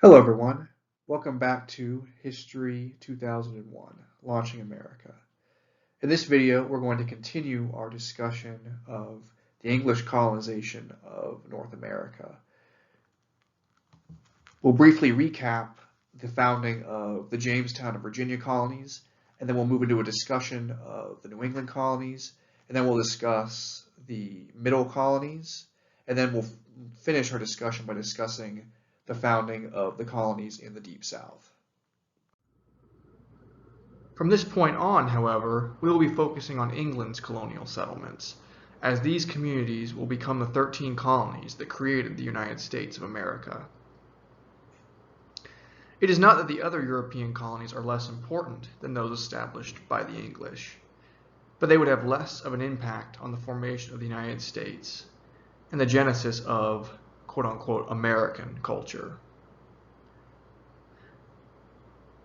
Hello everyone, welcome back to History 2001, Launching America. In this video, we're going to continue our discussion of the English colonization of North America. We'll briefly recap the founding of the Jamestown and Virginia colonies, and then we'll move into a discussion of the New England colonies, and then we'll discuss the Middle colonies, and then we'll finish our discussion by discussing the founding of the colonies in the Deep South. From this point on, however, we will be focusing on England's colonial settlements, as these communities will become the 13 colonies that created the United States of America. It is not that the other European colonies are less important than those established by the English, but they would have less of an impact on the formation of the United States and the genesis of quote-unquote American culture.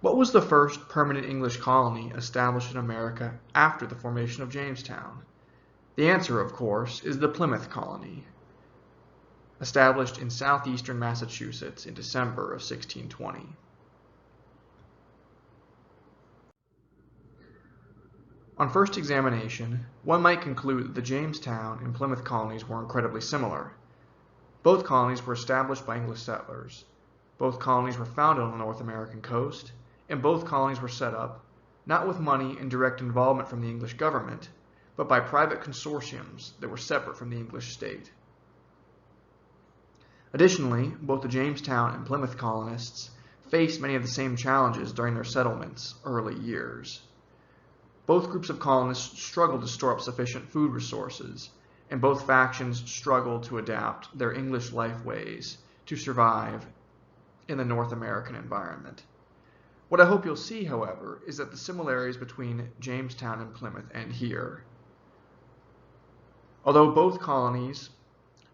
What was the first permanent English colony established in America after the formation of Jamestown? The answer, of course, is the Plymouth colony, established in southeastern Massachusetts in December of 1620. On first examination, one might conclude that the Jamestown and Plymouth colonies were incredibly similar. Both colonies were established by English settlers. Both colonies were founded on the North American coast, and both colonies were set up, not with money and direct involvement from the English government, but by private consortiums that were separate from the English state. Additionally, both the Jamestown and Plymouth colonists faced many of the same challenges during their settlement's early years. Both groups of colonists struggled to store up sufficient food resources, and both factions struggled to adapt their English life ways to survive in the North American environment. What I hope you'll see, however, is that the similarities between Jamestown and Plymouth end here. Although both colonies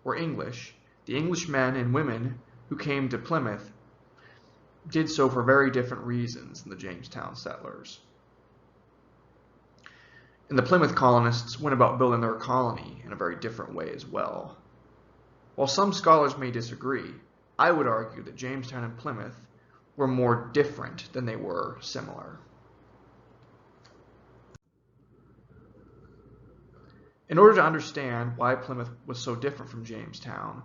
were English, the English men and women who came to Plymouth did so for very different reasons than the Jamestown settlers. And the Plymouth colonists went about building their colony in a very different way as well. While some scholars may disagree, I would argue that Jamestown and Plymouth were more different than they were similar. In order to understand why Plymouth was so different from Jamestown,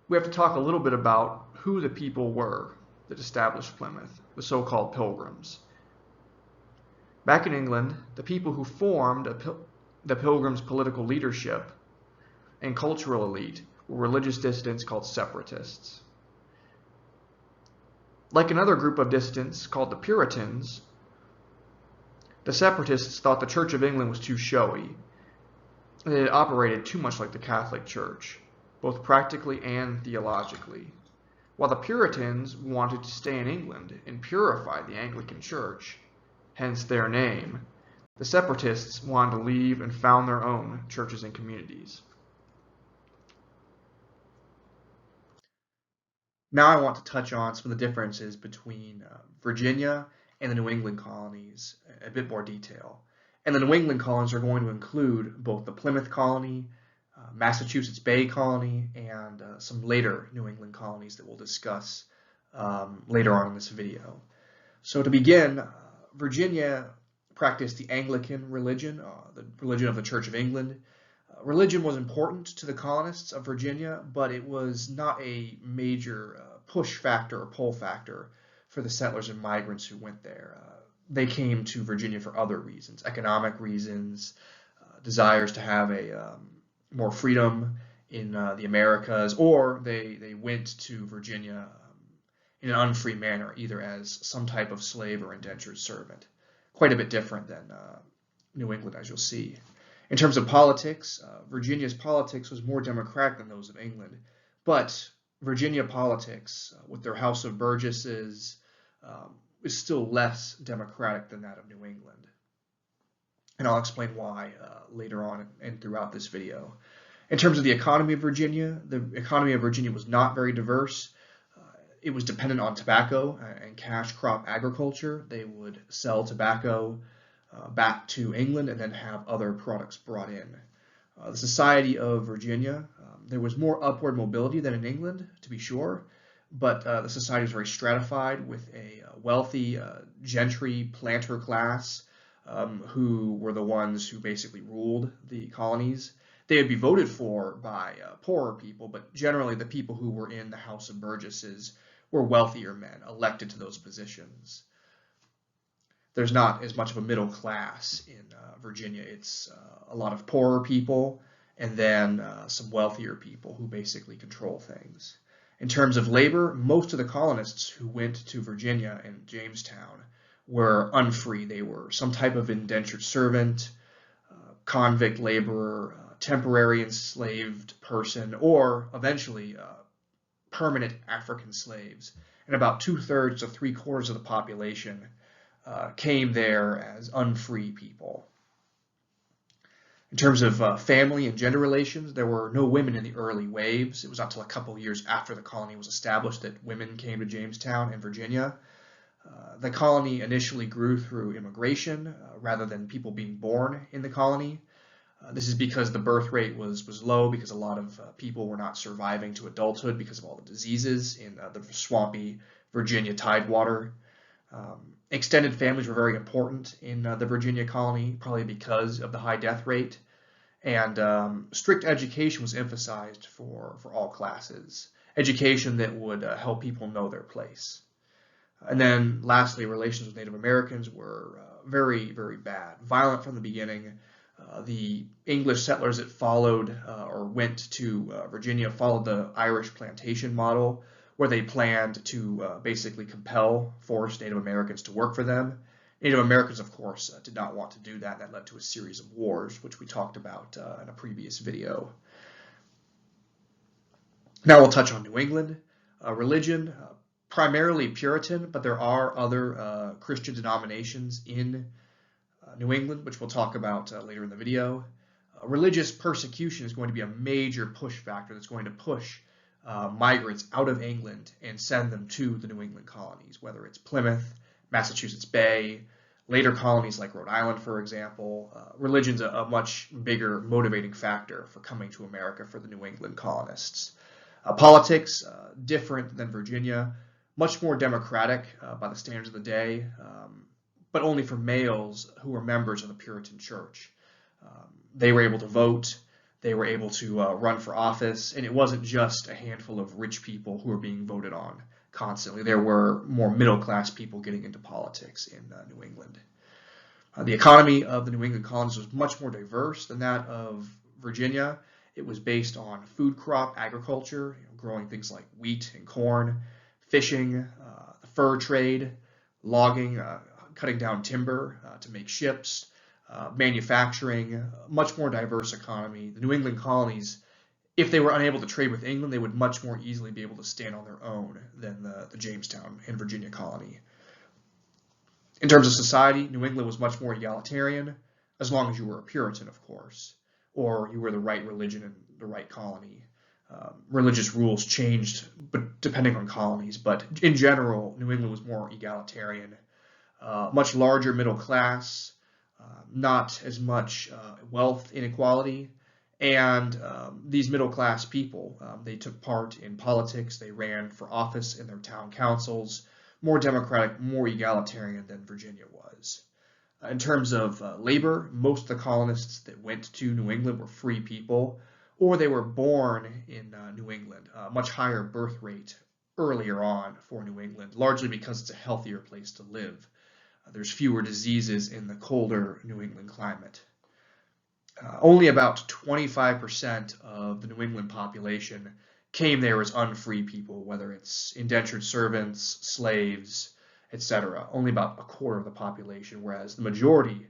we have to talk a little bit about who the people were that established Plymouth, the so-called Pilgrims. Back in England, the people who formed the Pilgrims' political leadership and cultural elite were religious dissidents called separatists. Like another group of dissidents called the Puritans, the separatists thought the Church of England was too showy, and it operated too much like the Catholic Church, both practically and theologically, while the Puritans wanted to stay in England and purify the Anglican Church, hence their name. The separatists wanted to leave and found their own churches and communities. Now I want to touch on some of the differences between Virginia and the New England colonies in a bit more detail. And the New England colonies are going to include both the Plymouth colony, Massachusetts Bay colony, and some later New England colonies that we'll discuss later on in this video. So to begin, Virginia practiced the Anglican religion, the religion of the Church of England. Religion was important to the colonists of Virginia, but it was not a major push factor or pull factor for the settlers and migrants who went there. They came to Virginia for other reasons, economic reasons, desires to have a more freedom in the Americas, or they went to Virginia in an unfree manner, either as some type of slave or indentured servant. Quite a bit different than New England, as you'll see. In terms of politics, Virginia's politics was more democratic than those of England, but Virginia politics, with their House of Burgesses, is still less democratic than that of New England. And I'll explain why later on and throughout this video. In terms of the economy of Virginia, the economy of Virginia was not very diverse. It was dependent on tobacco and cash crop agriculture. They would sell tobacco back to England and then have other products brought in. The society of Virginia, there was more upward mobility than in England, to be sure, but the society was very stratified with a wealthy gentry planter class who were the ones who basically ruled the colonies. They would be voted for by poorer people, but generally the people who were in the House of Burgesses were wealthier men elected to those positions. There's not as much of a middle class in Virginia. It's a lot of poorer people and then some wealthier people who basically control things. In terms of labor, most of the colonists who went to Virginia and Jamestown were unfree. They were some type of indentured servant, convict laborer, temporary enslaved person, or eventually permanent African slaves. And about 2/3 to 3/4 of the population came there as unfree people. In terms of family and gender relations, there were no women in the early waves. It was not until a couple years after the colony was established that women came to Jamestown and Virginia. The colony initially grew through immigration rather than people being born in the colony. This is because the birth rate was low, because a lot of people were not surviving to adulthood because of all the diseases in the swampy Virginia tidewater. Extended families were very important in the Virginia colony, probably because of the high death rate, and strict education was emphasized for all classes, education that would help people know their place. And then lastly, relations with Native Americans were very, very bad, violent from the beginning. The English settlers that followed or went to Virginia followed the Irish plantation model, where they planned to basically force Native Americans to work for them. Native Americans, of course, did not want to do that. That led to a series of wars, which we talked about in a previous video. Now we'll touch on New England. Religion, primarily Puritan, but there are other Christian denominations in New England, which we'll talk about later in the video. Religious persecution is going to be a major push factor that's going to push migrants out of England and send them to the New England colonies, whether it's Plymouth, Massachusetts Bay, later colonies like Rhode Island, for example. Religion's a much bigger motivating factor for coming to America for the New England colonists. Politics, different than Virginia, much more democratic by the standards of the day, but only for males who were members of the Puritan Church. They were able to vote, they were able to run for office, and it wasn't just a handful of rich people who were being voted on constantly. There were more middle-class people getting into politics in New England. The economy of the New England colonies was much more diverse than that of Virginia. It was based on food crop agriculture, growing things like wheat and corn, fishing, the fur trade, logging, cutting down timber to make ships, manufacturing, much more diverse economy. The New England colonies, if they were unable to trade with England, they would much more easily be able to stand on their own than the Jamestown and Virginia colony. In terms of society, New England was much more egalitarian, as long as you were a Puritan, of course, or you were the right religion and the right colony. Religious rules changed but depending on colonies, but in general, New England was more egalitarian. Much larger middle class, not as much wealth inequality, and these middle class people, they took part in politics, they ran for office in their town councils, more democratic, more egalitarian than Virginia was. In terms of labor, most of the colonists that went to New England were free people, or they were born in New England, a much higher birth rate earlier on for New England, largely because it's a healthier place to live. There's fewer diseases in the colder New England climate. Only about 25% of the New England population came there as unfree people, whether it's indentured servants, slaves, etc. Only about a quarter of the population, whereas the majority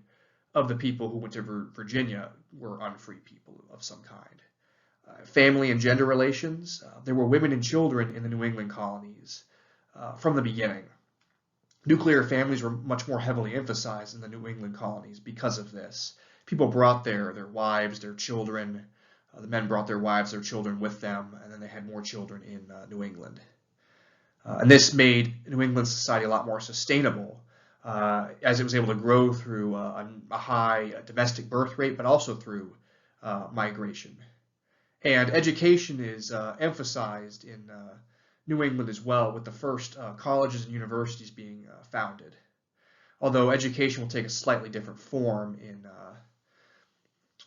of the people who went to Virginia were unfree people of some kind. Family and gender relations, there were women and children in the New England colonies from the beginning. Nuclear families were much more heavily emphasized in the New England colonies because of this. People brought their wives, their children. The men brought their wives, their children with them, and then they had more children in New England. And this made New England society a lot more sustainable as it was able to grow through a high domestic birth rate, but also through migration. And education is emphasized in New England as well, with the first colleges and universities being founded. Although education will take a slightly different form in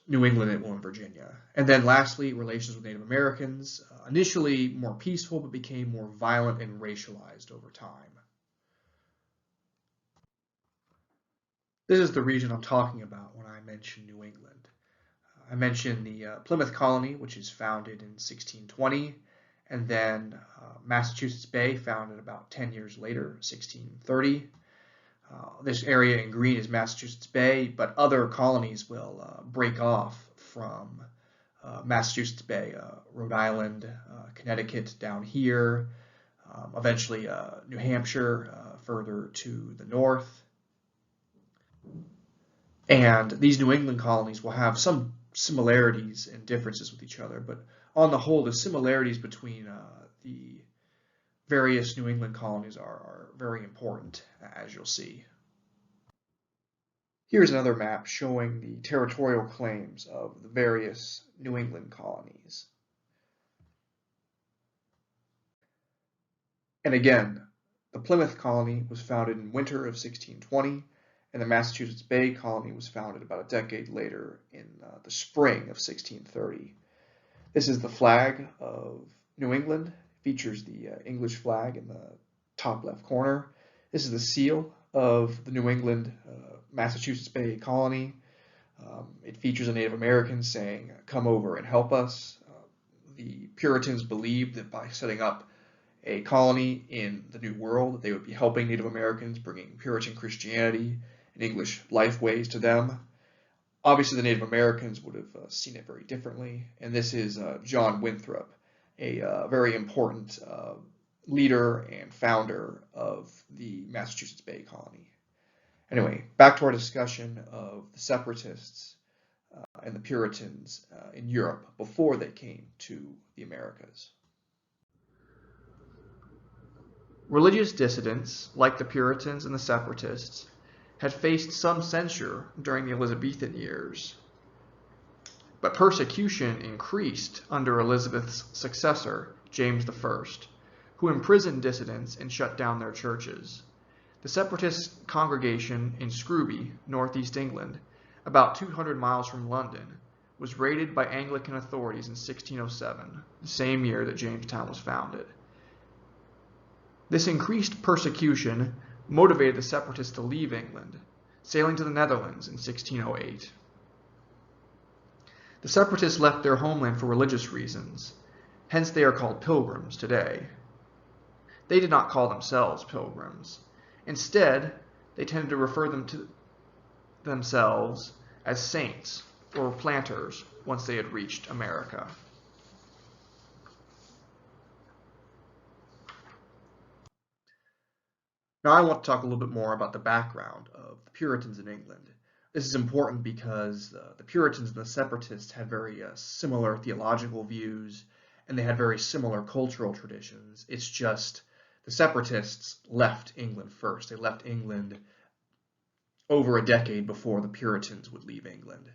New England and it will in Virginia. And then lastly, relations with Native Americans, initially more peaceful, but became more violent and racialized over time. This is the region I'm talking about when I mention New England. I mentioned the Plymouth Colony, which is founded in 1620, and then Massachusetts Bay, founded about 10 years later, 1630. This area in green is Massachusetts Bay, but other colonies will break off from Massachusetts Bay, Rhode Island, Connecticut down here, eventually New Hampshire further to the north. And these New England colonies will have some similarities and differences with each other, but on the whole, the similarities between the various New England colonies are very important, as you'll see. Here's another map showing the territorial claims of the various New England colonies. And again, the Plymouth colony was founded in winter of 1620, and the Massachusetts Bay colony was founded about a decade later in the spring of 1630. This is the flag of New England. It features the English flag in the top left corner. This is the seal of the New England Massachusetts Bay colony. It features a Native American saying, "Come over and help us." The Puritans believed that by setting up a colony in the New World, they would be helping Native Americans, bringing Puritan Christianity and English life ways to them. Obviously, the Native Americans would have seen it very differently, and this is John Winthrop, a very important leader and founder of the Massachusetts Bay colony. Anyway, back to our discussion of the separatists and the Puritans in Europe before they came to the Americas. Religious dissidents, like the Puritans and the separatists, had faced some censure during the Elizabethan years, but persecution increased under Elizabeth's successor, James I, who imprisoned dissidents and shut down their churches. The separatist congregation in Scrooby, northeast England, about 200 miles from London, was raided by Anglican authorities in 1607, the same year that Jamestown was founded. This increased persecution motivated the separatists to leave England, sailing to the Netherlands in 1608. The separatists left their homeland for religious reasons, hence they are called pilgrims today. They did not call themselves pilgrims. Instead, they tended to refer to themselves as saints or planters once they had reached America. Now I want to talk a little bit more about the background of the Puritans in England. This is important because the Puritans and the separatists had very similar theological views, and they had very similar cultural traditions. It's just the separatists left England first. They left England over a decade before the Puritans would leave England.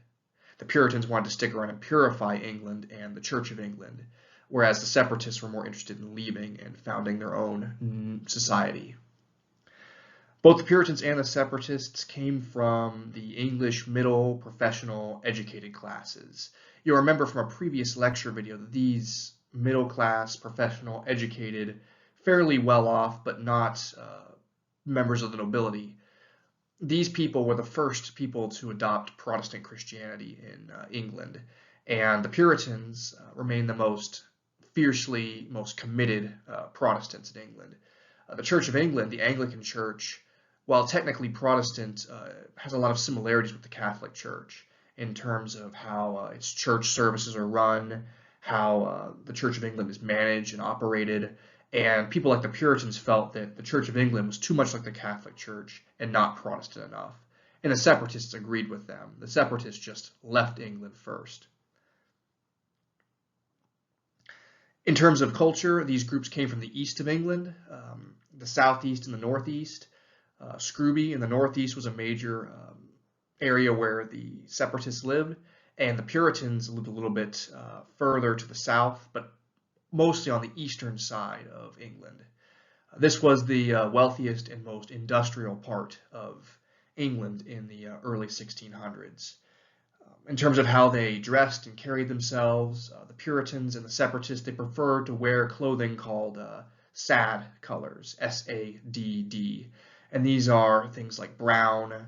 The Puritans wanted to stick around and purify England and the Church of England, whereas the separatists were more interested in leaving and founding their own society. Both the Puritans and the separatists came from the English middle, professional, educated classes. You'll remember from a previous lecture video that these middle class, professional, educated, fairly well off, but not members of the nobility. These people were the first people to adopt Protestant Christianity in England, and the Puritans remain the most fiercely, most committed Protestants in England. The Church of England, the Anglican Church, while technically Protestant, has a lot of similarities with the Catholic Church in terms of how its church services are run, how the Church of England is managed and operated, and people like the Puritans felt that the Church of England was too much like the Catholic Church and not Protestant enough. And the separatists agreed with them. The separatists just left England first. In terms of culture, these groups came from the east of England, the southeast and the northeast. Scrooby in the northeast was a major area where the separatists lived, and the Puritans lived a little bit further to the south, but mostly on the eastern side of England. This was the wealthiest and most industrial part of England in the early 1600s. In terms of how they dressed and carried themselves, the Puritans and the Separatists, they preferred to wear clothing called sad colors, S-A-D-D. And these are things like brown,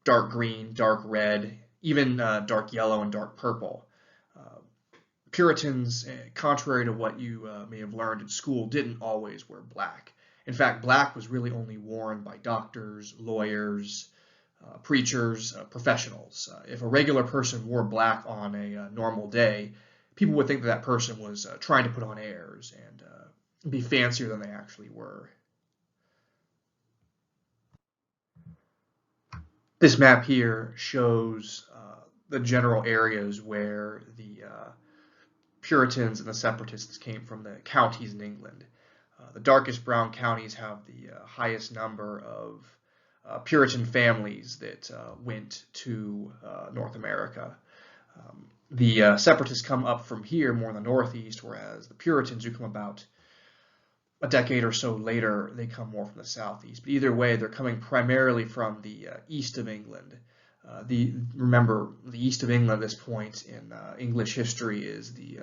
dark green, dark red, even dark yellow and dark purple. Puritans, contrary to what you may have learned in school, didn't always wear black. In fact, black was really only worn by doctors, lawyers, preachers, professionals. If a regular person wore black on a normal day, people would think that that person was trying to put on airs and be fancier than they actually were. This map here shows the general areas where the Puritans and the Separatists came from, the counties in England. The darkest brown counties have the highest number of Puritan families that went to North America. The Separatists come up from here more in the northeast, whereas the Puritans, who come about a decade or so later, they come more from the southeast. But either way, they're coming primarily from the east of England. Remember, the east of England at this point in English history is the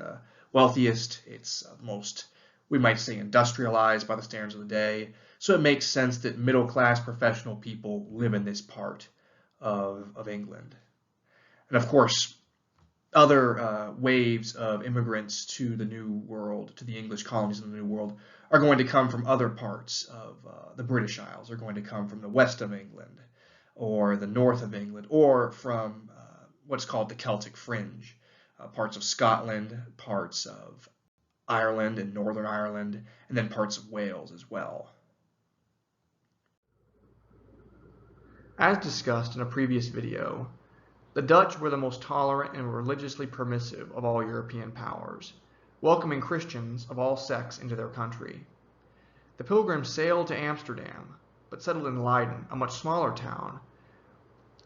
wealthiest. It's most, we might say, industrialized by the standards of the day. So it makes sense that middle-class professional people live in this part of England. And of course, other waves of immigrants to the New World, to the English colonies in the New World, are going to come from other parts of the British Isles. They're going to come from the west of England, or the north of England, or from what's called the Celtic Fringe, parts of Scotland, parts of Ireland and Northern Ireland, and then parts of Wales as well. As discussed in a previous video, the Dutch were the most tolerant and religiously permissive of all European powers, welcoming Christians of all sects into their country. The Pilgrims sailed to Amsterdam, but settled in Leiden, a much smaller town,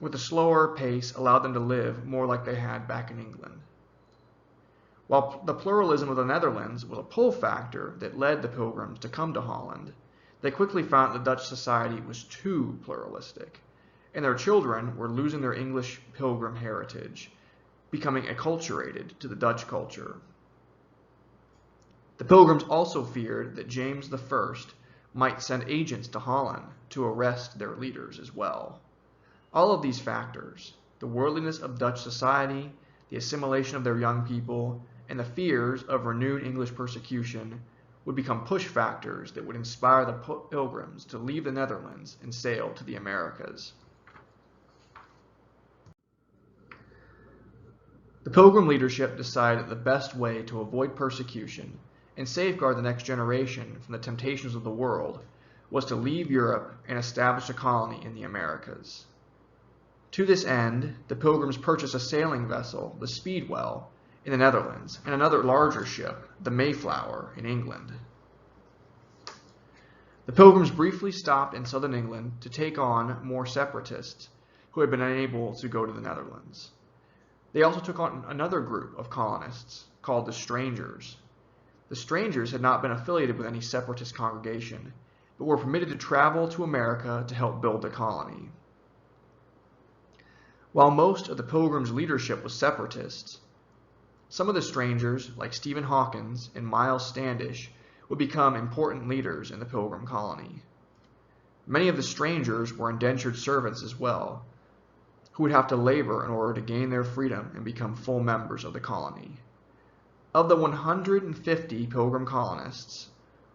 with a slower pace allowed them to live more like they had back in England. While the pluralism of the Netherlands was a pull factor that led the Pilgrims to come to Holland, they quickly found that Dutch society was too pluralistic, and their children were losing their English Pilgrim heritage, becoming acculturated to the Dutch culture. The Pilgrims also feared that James I might send agents to Holland to arrest their leaders as well. All of these factors, the worldliness of Dutch society, the assimilation of their young people, and the fears of renewed English persecution would become push factors that would inspire the Pilgrims to leave the Netherlands and sail to the Americas. The Pilgrim leadership decided that the best way to avoid persecution and safeguard the next generation from the temptations of the world was to leave Europe and establish a colony in the Americas. To this end, the Pilgrims purchased a sailing vessel, the Speedwell, in the Netherlands, and another larger ship, the Mayflower, in England. The Pilgrims briefly stopped in southern England to take on more separatists who had been unable to go to the Netherlands. They also took on another group of colonists called the Strangers. The Strangers had not been affiliated with any separatist congregation, but were permitted to travel to America to help build a colony. While most of the Pilgrims' leadership was separatists, some of the Strangers, like Stephen Hawkins and Miles Standish, would become important leaders in the Pilgrim colony. Many of the Strangers were indentured servants as well, who would have to labor in order to gain their freedom and become full members of the colony. Of the 150 Pilgrim colonists,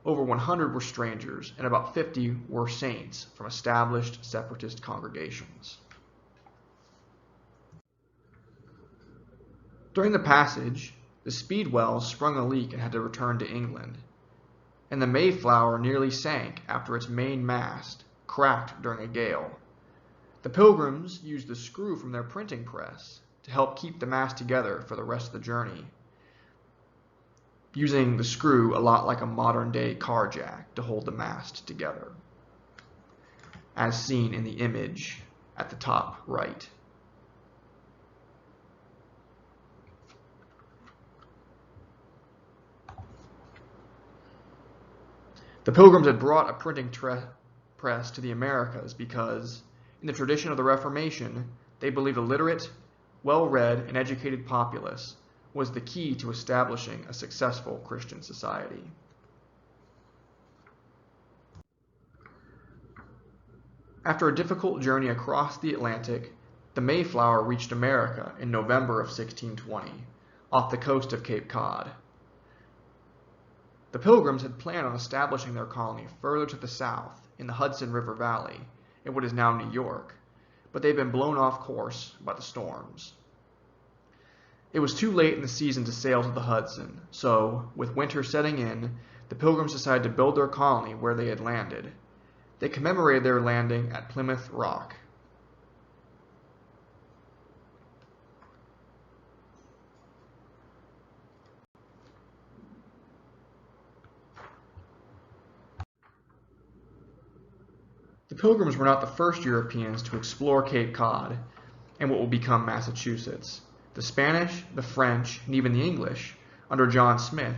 over 100 were strangers and about 50 were saints from established separatist congregations. During the passage, the Speedwell sprung a leak and had to return to England, and the Mayflower nearly sank after its main mast cracked during a gale. The Pilgrims used the screw from their printing press to help keep the mast together for the rest of the journey, using the screw a lot like a modern-day car jack to hold the mast together, as seen in the image at the top right. The Pilgrims had brought a printing press to the Americas because, in the tradition of the Reformation, they believed a literate, well-read, and educated populace was the key to establishing a successful Christian society. After a difficult journey across the Atlantic, the Mayflower reached America in November of 1620, off the coast of Cape Cod. The Pilgrims had planned on establishing their colony further to the south in the Hudson River Valley, in what is now New York, but they had been blown off course by the storms. It was too late in the season to sail to the Hudson, so, with winter setting in, the Pilgrims decided to build their colony where they had landed. They commemorated their landing at Plymouth Rock. The Pilgrims were not the first Europeans to explore Cape Cod and what would become Massachusetts. The Spanish, the French, and even the English, under John Smith,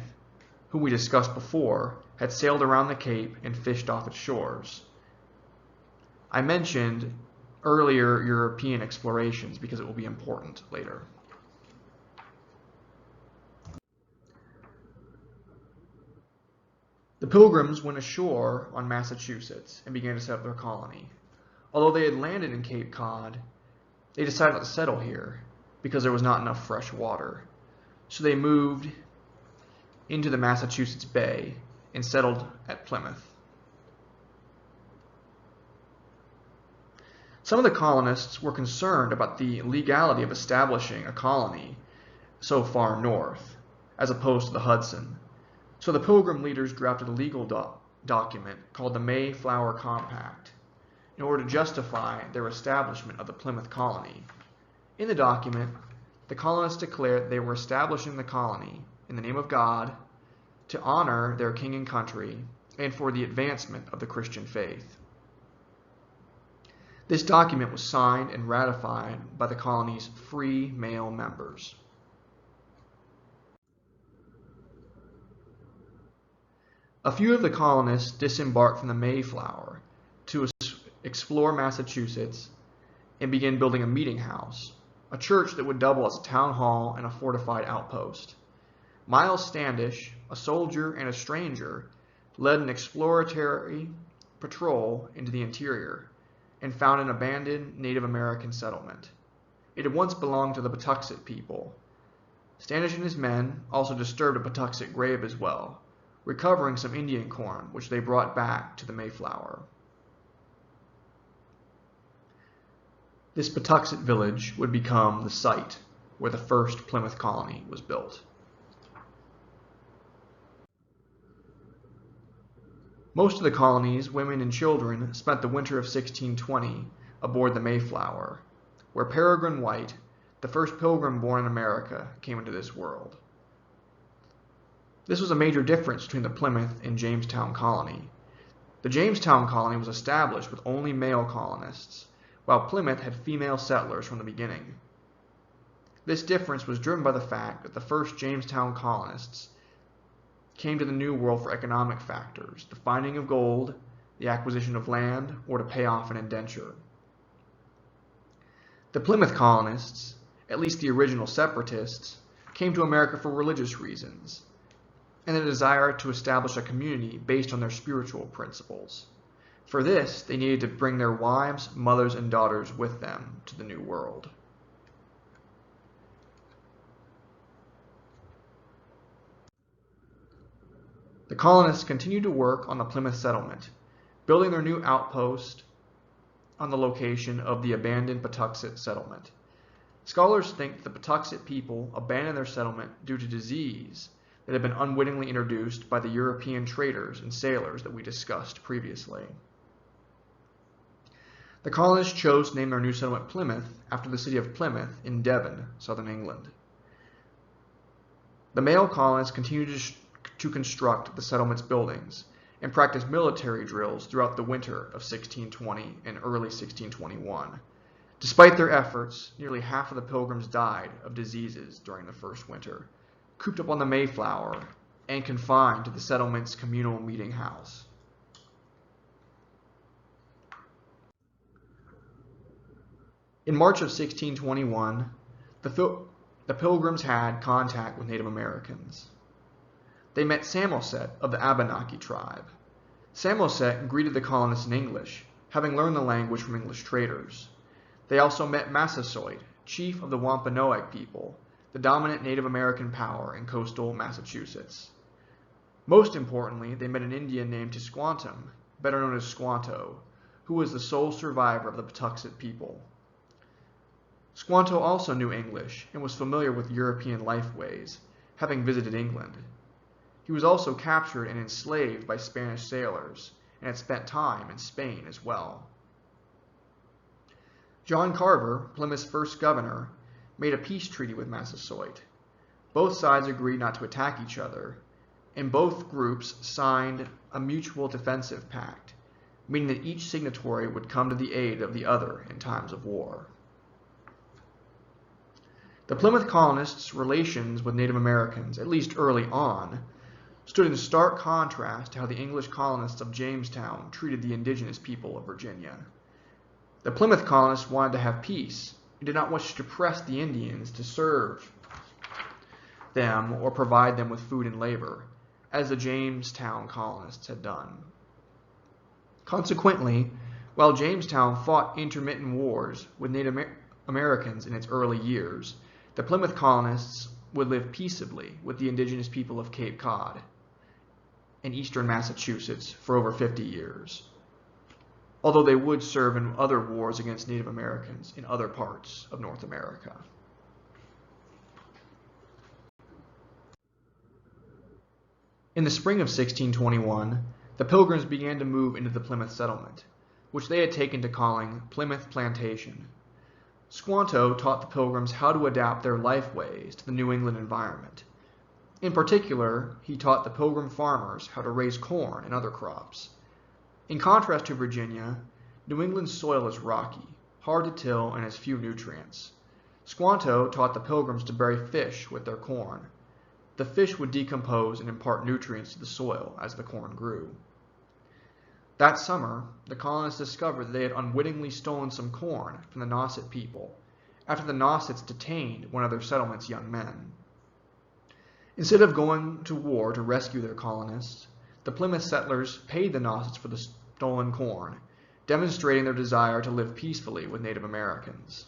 whom we discussed before, had sailed around the Cape and fished off its shores. I mentioned earlier European explorations because it will be important later. The Pilgrims went ashore on Massachusetts and began to set up their colony. Although they had landed in Cape Cod, they decided not to settle here because there was not enough fresh water. So they moved into the Massachusetts Bay and settled at Plymouth. Some of the colonists were concerned about the legality of establishing a colony so far north, as opposed to the Hudson. So the Pilgrim leaders drafted a legal document called the Mayflower Compact in order to justify their establishment of the Plymouth colony. In the document, the colonists declared they were establishing the colony in the name of God, to honor their king and country, and for the advancement of the Christian faith. This document was signed and ratified by the colony's free male members. A few of the colonists disembarked from the Mayflower to explore Massachusetts and begin building a meeting house, a church that would double as a town hall and a fortified outpost. Miles Standish, a soldier and a stranger, led an exploratory patrol into the interior and found an abandoned Native American settlement. It had once belonged to the Patuxet people. Standish and his men also disturbed a Patuxet grave as well, recovering some Indian corn, which they brought back to the Mayflower. This Patuxet village would become the site where the first Plymouth colony was built. Most of the colony's women and children spent the winter of 1620 aboard the Mayflower, where Peregrine White, the first pilgrim born in America, came into this world. This was a major difference between the Plymouth and Jamestown colony. The Jamestown colony was established with only male colonists, while Plymouth had female settlers from the beginning. This difference was driven by the fact that the first Jamestown colonists came to the New World for economic factors, the finding of gold, the acquisition of land, or to pay off an indenture. The Plymouth colonists, at least the original separatists, came to America for religious reasons, and a desire to establish a community based on their spiritual principles. For this, they needed to bring their wives, mothers, and daughters with them to the New World. The colonists continued to work on the Plymouth settlement, building their new outpost on the location of the abandoned Patuxet settlement. Scholars think the Patuxet people abandoned their settlement due to disease that had been unwittingly introduced by the European traders and sailors that we discussed previously. The colonists chose to name their new settlement Plymouth after the city of Plymouth in Devon, southern England. The male colonists continued to construct the settlement's buildings and practice military drills throughout the winter of 1620 and early 1621. Despite their efforts, nearly half of the Pilgrims died of diseases during the first winter, cooped up on the Mayflower and confined to the settlement's communal meeting house. In March of 1621, the Pilgrims had contact with Native Americans. They met Samoset of the Abenaki tribe. Samoset greeted the colonists in English, having learned the language from English traders. They also met Massasoit, chief of the Wampanoag people, the dominant Native American power in coastal Massachusetts. Most importantly, they met an Indian named Tisquantum, better known as Squanto, who was the sole survivor of the Patuxet people. Squanto also knew English and was familiar with European life ways, having visited England. He was also captured and enslaved by Spanish sailors and had spent time in Spain as well. John Carver, Plymouth's first governor, made a peace treaty with Massasoit. Both sides agreed not to attack each other, and both groups signed a mutual defensive pact, meaning that each signatory would come to the aid of the other in times of war. The Plymouth colonists' relations with Native Americans, at least early on, stood in stark contrast to how the English colonists of Jamestown treated the indigenous people of Virginia. The Plymouth colonists wanted to have peace and did not wish to press the Indians to serve them or provide them with food and labor, as the Jamestown colonists had done. Consequently, while Jamestown fought intermittent wars with Native Americans in its early years, the Plymouth colonists would live peaceably with the indigenous people of Cape Cod in eastern Massachusetts for over 50 years, although they would serve in other wars against Native Americans in other parts of North America. In the spring of 1621, the Pilgrims began to move into the Plymouth settlement, which they had taken to calling Plymouth Plantation. Squanto taught the Pilgrims how to adapt their life ways to the New England environment. In particular, he taught the Pilgrim farmers how to raise corn and other crops. In contrast to Virginia, New England's soil is rocky, hard to till, and has few nutrients. Squanto taught the Pilgrims to bury fish with their corn. The fish would decompose and impart nutrients to the soil as the corn grew. That summer, the colonists discovered that they had unwittingly stolen some corn from the Nauset people, after the Nausets detained one of their settlement's young men. Instead of going to war to rescue their colonists, the Plymouth settlers paid the Nausets for the stolen corn, demonstrating their desire to live peacefully with Native Americans.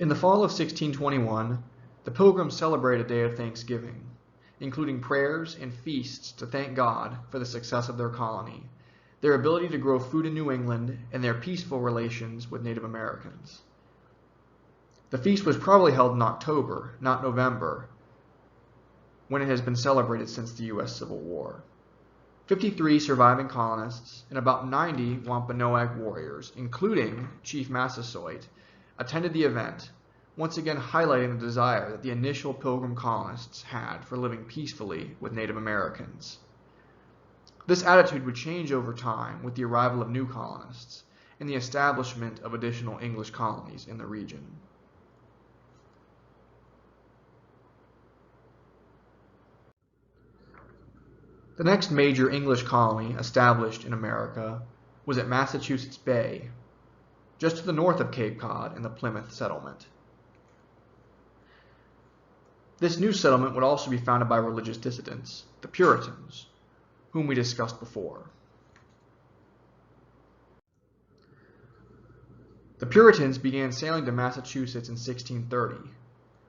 In the fall of 1621, the Pilgrims celebrated a day of Thanksgiving, including prayers and feasts to thank God for the success of their colony, their ability to grow food in New England, and their peaceful relations with Native Americans. The feast was probably held in October, not November, when it has been celebrated since the U.S. Civil War. 53 surviving colonists and about 90 Wampanoag warriors, including Chief Massasoit, attended the event, once again highlighting the desire that the initial Pilgrim colonists had for living peacefully with Native Americans. This attitude would change over time with the arrival of new colonists and the establishment of additional English colonies in the region. The next major English colony established in America was at Massachusetts Bay, just to the north of Cape Cod in the Plymouth settlement. This new settlement would also be founded by religious dissidents, the Puritans, whom we discussed before. The Puritans began sailing to Massachusetts in 1630,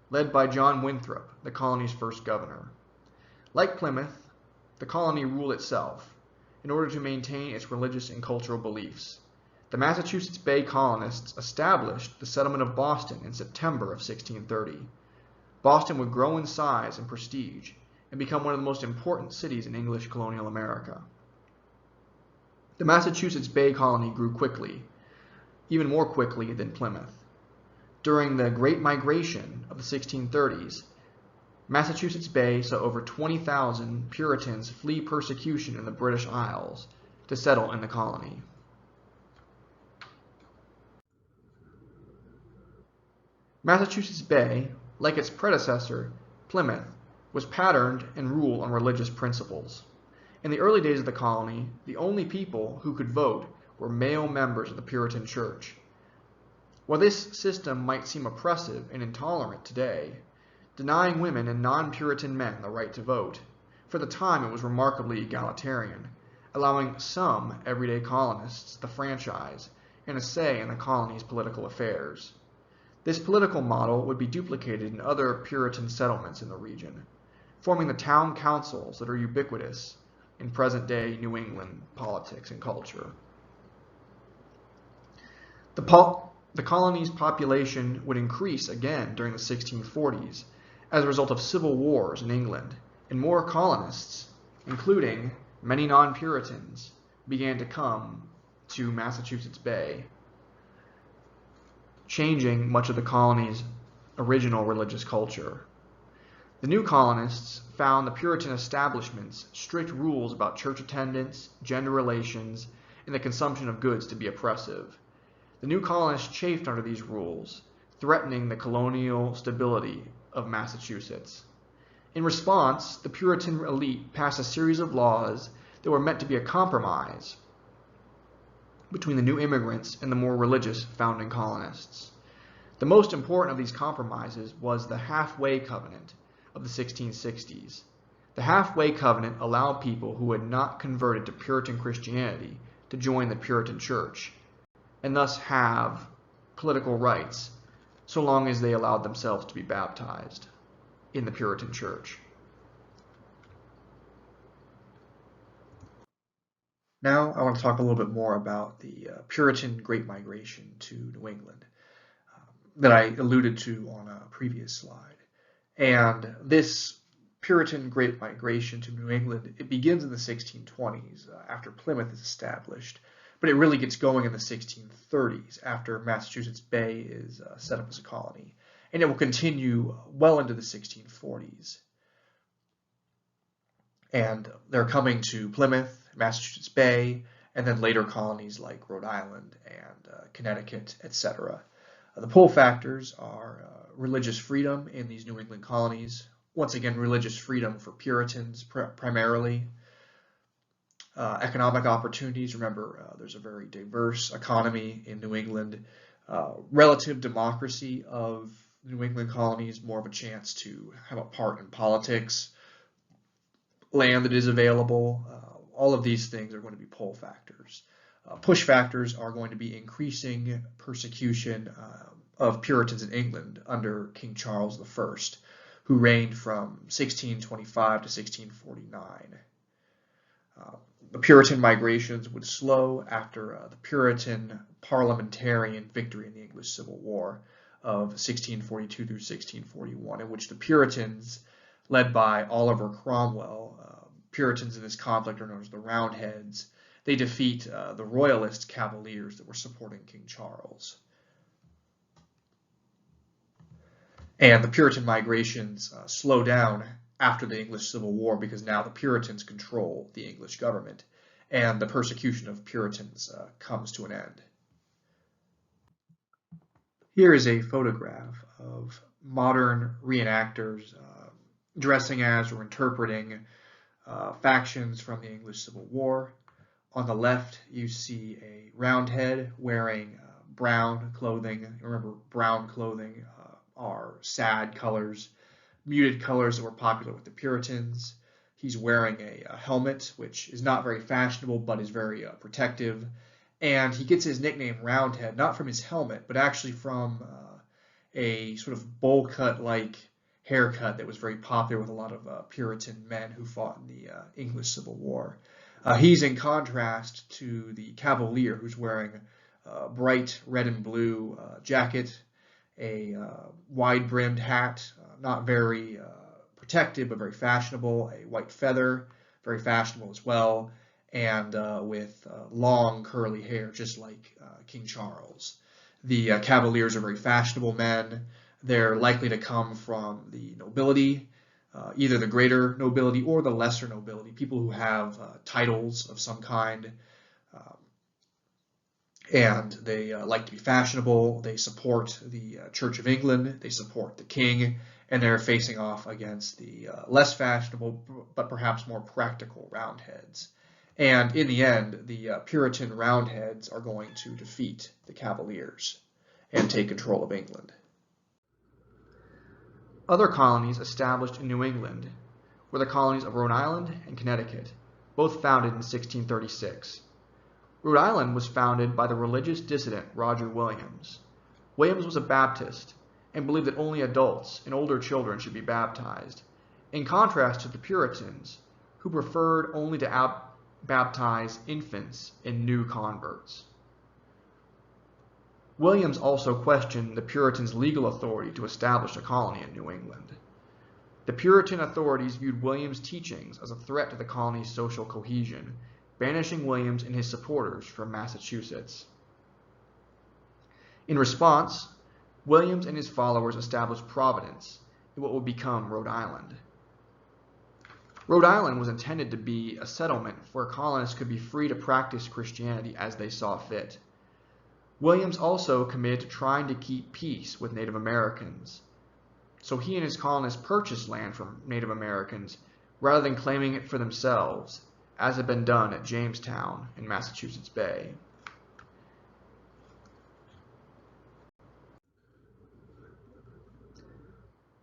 led by John Winthrop, the colony's first governor. Like Plymouth, the colony ruled itself in order to maintain its religious and cultural beliefs. The Massachusetts Bay colonists established the settlement of Boston in September of 1630. Boston would grow in size and prestige and become one of the most important cities in English colonial America. The Massachusetts Bay colony grew quickly, even more quickly than Plymouth. During the Great Migration of the 1630s, Massachusetts Bay saw over 20,000 Puritans flee persecution in the British Isles to settle in the colony. Massachusetts Bay, like its predecessor, Plymouth, was patterned and ruled on religious principles. In the early days of the colony, the only people who could vote were male members of the Puritan Church. While this system might seem oppressive and intolerant today, denying women and non-Puritan men the right to vote, for the time it was remarkably egalitarian, allowing some everyday colonists the franchise and a say in the colony's political affairs. This political model would be duplicated in other Puritan settlements in the region, forming the town councils that are ubiquitous in present-day New England politics and culture. The colony's population would increase again during the 1640s as a result of civil wars in England, and more colonists, including many non-Puritans, began to come to Massachusetts Bay, changing much of the colony's original religious culture. The new colonists found the Puritan establishment's strict rules about church attendance, gender relations, and the consumption of goods to be oppressive. The new colonists chafed under these rules, threatening the colonial stability of Massachusetts. In response, the Puritan elite passed a series of laws that were meant to be a compromise between the new immigrants and the more religious founding colonists. The most important of these compromises was the Halfway Covenant of the 1660s. The Halfway Covenant allowed people who had not converted to Puritan Christianity to join the Puritan Church, and thus have political rights, so long as they allowed themselves to be baptized in the Puritan Church. Now I want to talk a little bit more about the Puritan Great Migration to New England that I alluded to on a previous slide. And this Puritan Great Migration to New England, it begins in the 1620s after Plymouth is established, but it really gets going in the 1630s after Massachusetts Bay is set up as a colony, and it will continue well into the 1640s. And they're coming to Plymouth, Massachusetts Bay, and then later colonies like Rhode Island and Connecticut, etc. The pull factors are religious freedom in these New England colonies. Once again, religious freedom for Puritans primarily. Economic opportunities. Remember, there's a very diverse economy in New England. Relative democracy of New England colonies, more of a chance to have a part in politics. Land that is available. All of these things are going to be pull factors. Push factors are going to be increasing persecution of Puritans in England under King Charles I, who reigned from 1625 to 1649. The Puritan migrations would slow after the Puritan parliamentarian victory in the English Civil War of 1642 through 1641, in which the Puritans, led by Oliver Cromwell, Puritans in this conflict are known as the Roundheads, they defeat the Royalist Cavaliers that were supporting King Charles. And the Puritan migrations slow down after the English Civil War because now the Puritans control the English government and the persecution of Puritans comes to an end. Here is a photograph of modern reenactors dressing as or interpreting factions from the English Civil War. On the left, you see a Roundhead wearing brown clothing. Remember, brown clothing are sad colors, muted colors that were popular with the Puritans. He's wearing a helmet, which is not very fashionable, but is very protective. And he gets his nickname Roundhead, not from his helmet, but actually from a sort of bowl cut-like haircut that was very popular with a lot of Puritan men who fought in the English Civil War. He's in contrast to the Cavalier, who's wearing a bright red and blue jacket, a wide-brimmed hat, not very protective, but very fashionable, a white feather, very fashionable as well, and with long curly hair, just like King Charles. The Cavaliers are very fashionable men. They're likely to come from the nobility, either the greater nobility or the lesser nobility, people who have titles of some kind, and they like to be fashionable. They support the Church of England, they support the king, and they're facing off against the less fashionable but perhaps more practical Roundheads. And in the end, the Puritan Roundheads are going to defeat the Cavaliers and take control of England. Other colonies established in New England were the colonies of Rhode Island and Connecticut, both founded in 1636. Rhode Island was founded by the religious dissident Roger Williams. Williams was a Baptist and believed that only adults and older children should be baptized, in contrast to the Puritans, who preferred only to baptize infants and new converts. Williams also questioned the Puritans' legal authority to establish a colony in New England. The Puritan authorities viewed Williams' teachings as a threat to the colony's social cohesion, banishing Williams and his supporters from Massachusetts. In response, Williams and his followers established Providence in what would become Rhode Island. Rhode Island was intended to be a settlement where colonists could be free to practice Christianity as they saw fit. Williams also committed to trying to keep peace with Native Americans, so he and his colonists purchased land from Native Americans rather than claiming it for themselves, as had been done at Jamestown in Massachusetts Bay.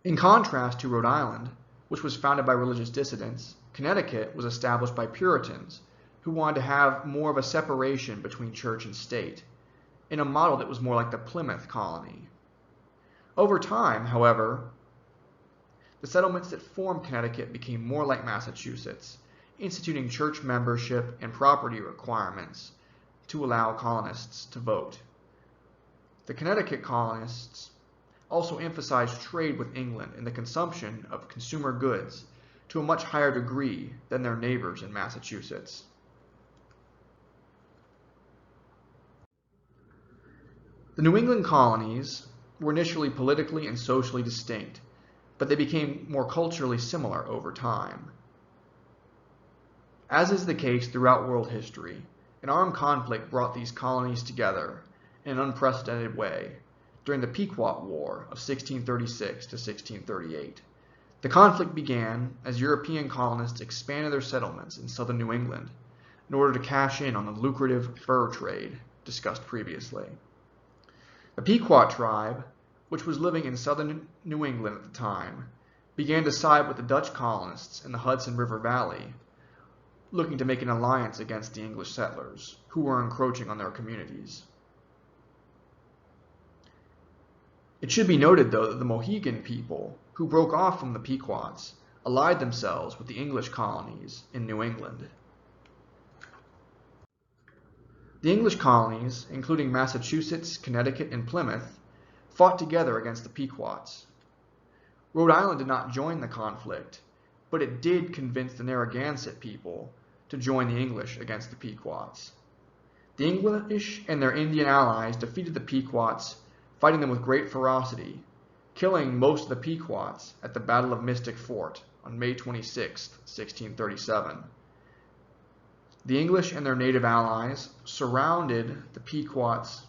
In contrast to Rhode Island, which was founded by religious dissidents, Connecticut was established by Puritans who wanted to have more of a separation between church and state, in a model that was more like the Plymouth colony. Over time, however, the settlements that formed Connecticut became more like Massachusetts, instituting church membership and property requirements to allow colonists to vote. The Connecticut colonists also emphasized trade with England and the consumption of consumer goods to a much higher degree than their neighbors in Massachusetts. The New England colonies were initially politically and socially distinct, but they became more culturally similar over time. As is the case throughout world history, an armed conflict brought these colonies together in an unprecedented way during the Pequot War of 1636 to 1638. The conflict began as European colonists expanded their settlements in southern New England in order to cash in on the lucrative fur trade discussed previously. The Pequot tribe, which was living in southern New England at the time, began to side with the Dutch colonists in the Hudson River Valley, looking to make an alliance against the English settlers, who were encroaching on their communities. It should be noted, though, that the Mohegan people, who broke off from the Pequots, allied themselves with the English colonies in New England. The English colonies, including Massachusetts, Connecticut, and Plymouth, fought together against the Pequots. Rhode Island did not join the conflict, but it did convince the Narragansett people to join the English against the Pequots. The English and their Indian allies defeated the Pequots, fighting them with great ferocity, killing most of the Pequots at the Battle of Mystic Fort on May 26, 1637. The English and their native allies surrounded the Pequots'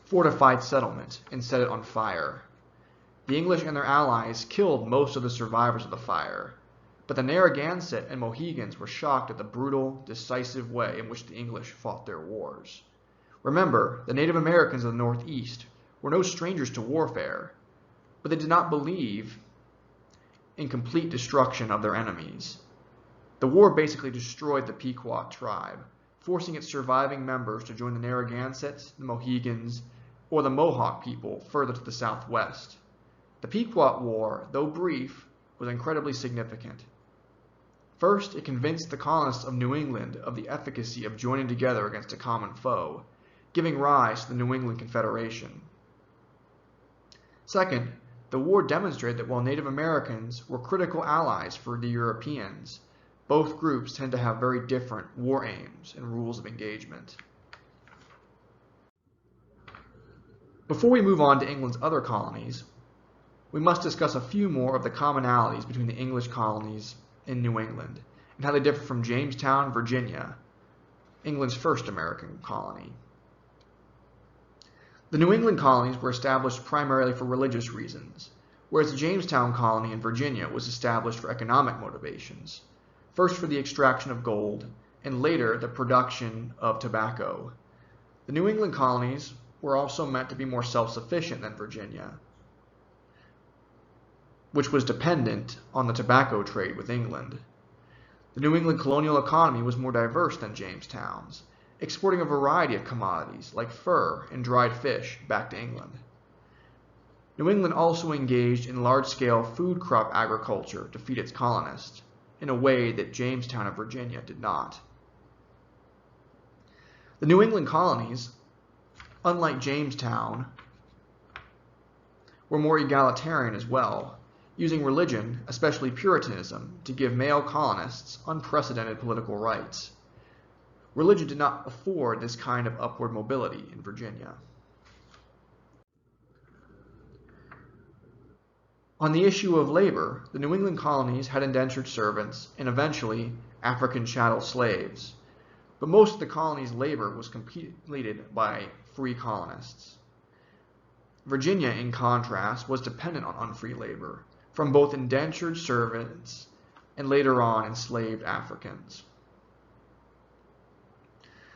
fortified settlement and set it on fire. The English and their allies killed most of the survivors of the fire, but the Narragansett and Mohegans were shocked at the brutal, decisive way in which the English fought their wars. Remember, the Native Americans of the Northeast were no strangers to warfare, but they did not believe in complete destruction of their enemies. The war basically destroyed the Pequot tribe, forcing its surviving members to join the Narragansetts, the Mohegans, or the Mohawk people further to the southwest. The Pequot War, though brief, was incredibly significant. First, it convinced the colonists of New England of the efficacy of joining together against a common foe, giving rise to the New England Confederation. Second, the war demonstrated that while Native Americans were critical allies for the Europeans, both groups tend to have very different war aims and rules of engagement. Before we move on to England's other colonies, we must discuss a few more of the commonalities between the English colonies in New England and how they differ from Jamestown, Virginia, England's first American colony. The New England colonies were established primarily for religious reasons, whereas the Jamestown colony in Virginia was established for economic motivations. first for the extraction of gold, and later the production of tobacco. The New England colonies were also meant to be more self-sufficient than Virginia, which was dependent on the tobacco trade with England. The New England colonial economy was more diverse than Jamestown's, exporting a variety of commodities like fur and dried fish back to England. New England also engaged in large-scale food crop agriculture to feed its colonists, in a way that Jamestown and Virginia did not. The New England colonies, unlike Jamestown, were more egalitarian as well, using religion, especially Puritanism, to give male colonists unprecedented political rights. Religion did not afford this kind of upward mobility in Virginia. On the issue of labor, the New England colonies had indentured servants and eventually African chattel slaves, but most of the colony's labor was completed by free colonists. Virginia, in contrast, was dependent on unfree labor from both indentured servants and later on enslaved Africans.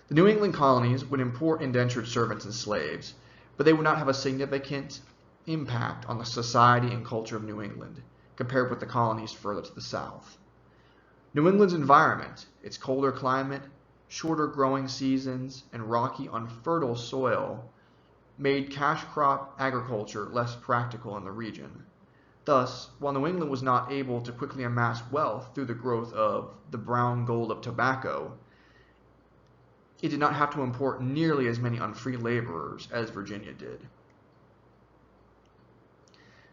The New England colonies would import indentured servants and slaves, but they would not have a significant impact on the society and culture of New England compared with the colonies further to the south. New England's environment, its colder climate, shorter growing seasons, and rocky, unfertile soil made cash crop agriculture less practical in the region. Thus, while New England was not able to quickly amass wealth through the growth of the brown gold of tobacco, it did not have to import nearly as many unfree laborers as Virginia did.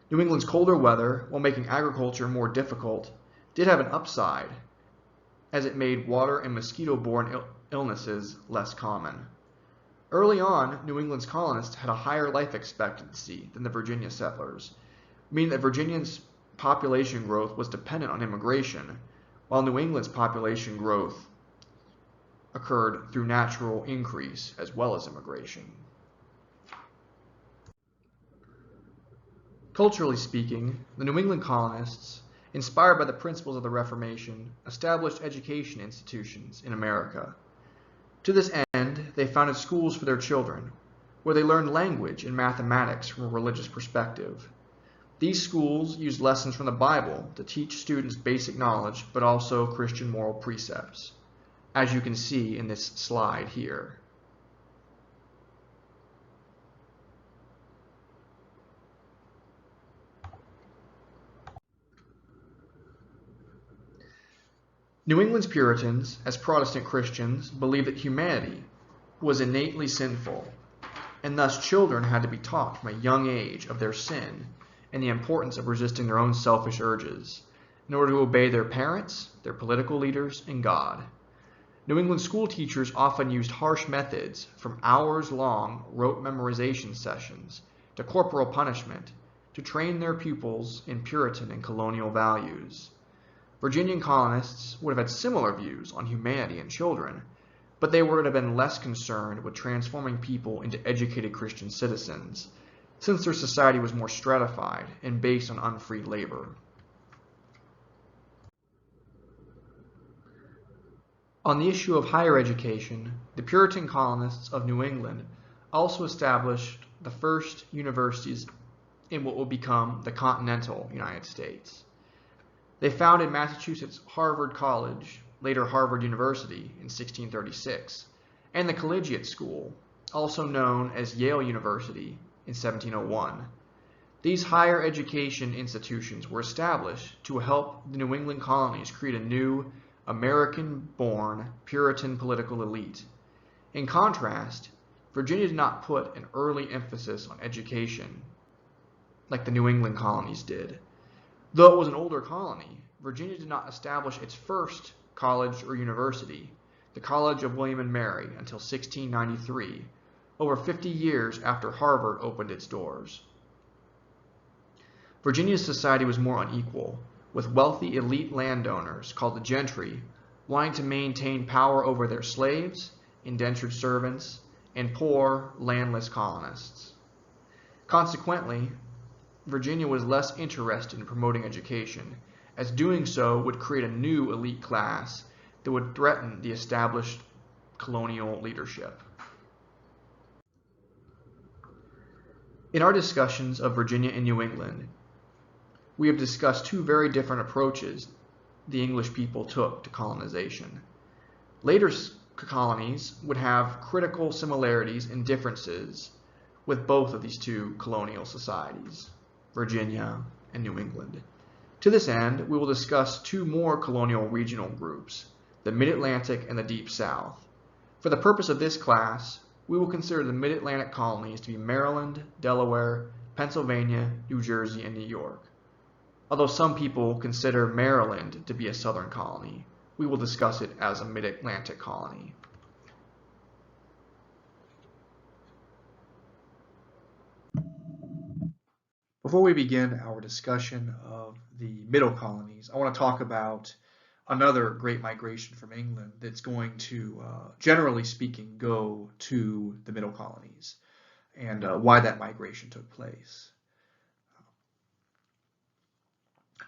New England's colder weather, while making agriculture more difficult, did have an upside, as it made water and mosquito-borne illnesses less common. Early on, New England's colonists had a higher life expectancy than the Virginia settlers, meaning that Virginia's population growth was dependent on immigration, while New England's population growth occurred through natural increase as well as immigration. Culturally speaking, the New England colonists, inspired by the principles of the Reformation, established education institutions in America. To this end, they founded schools for their children, where they learned language and mathematics from a religious perspective. These schools used lessons from the Bible to teach students basic knowledge, but also Christian moral precepts, as you can see in this slide here. New England's Puritans, as Protestant Christians, believed that humanity was innately sinful, and thus children had to be taught from a young age of their sin and the importance of resisting their own selfish urges in order to obey their parents, their political leaders, and God. New England school teachers often used harsh methods, from hours-long rote memorization sessions to corporal punishment, to train their pupils in Puritan and colonial values. Virginian colonists would have had similar views on humanity and children, but they would have been less concerned with transforming people into educated Christian citizens, since their society was more stratified and based on unfree labor. On the issue of higher education, the Puritan colonists of New England also established the first universities in what would become the continental United States. They founded Massachusetts Harvard College, later Harvard University, in 1636, and the Collegiate School, also known as Yale University, in 1701. These higher education institutions were established to help the New England colonies create a new, American-born Puritan political elite. In contrast, Virginia did not put an early emphasis on education like the New England colonies did. Though it was an older colony, Virginia did not establish its first college or university, the College of William and Mary, until 1693, over 50 years after Harvard opened its doors. Virginia's society was more unequal, with wealthy elite landowners, called the gentry, wanting to maintain power over their slaves, indentured servants, and poor, landless colonists. Consequently, Virginia was less interested in promoting education, as doing so would create a new elite class that would threaten the established colonial leadership. In our discussions of Virginia and New England, we have discussed two very different approaches the English people took to colonization. Later colonies would have critical similarities and differences with both of these two colonial societies, Virginia and New England. To this end, we will discuss two more colonial regional groups, the Mid-Atlantic and the Deep South. For the purpose of this class, we will consider the Mid-Atlantic colonies to be Maryland, Delaware, Pennsylvania, New Jersey, and New York. Although some people consider Maryland to be a southern colony, we will discuss it as a Mid-Atlantic colony. Before we begin our discussion of the Middle Colonies, I want to talk about another great migration from England that's going to, generally speaking, go to the Middle Colonies and why that migration took place.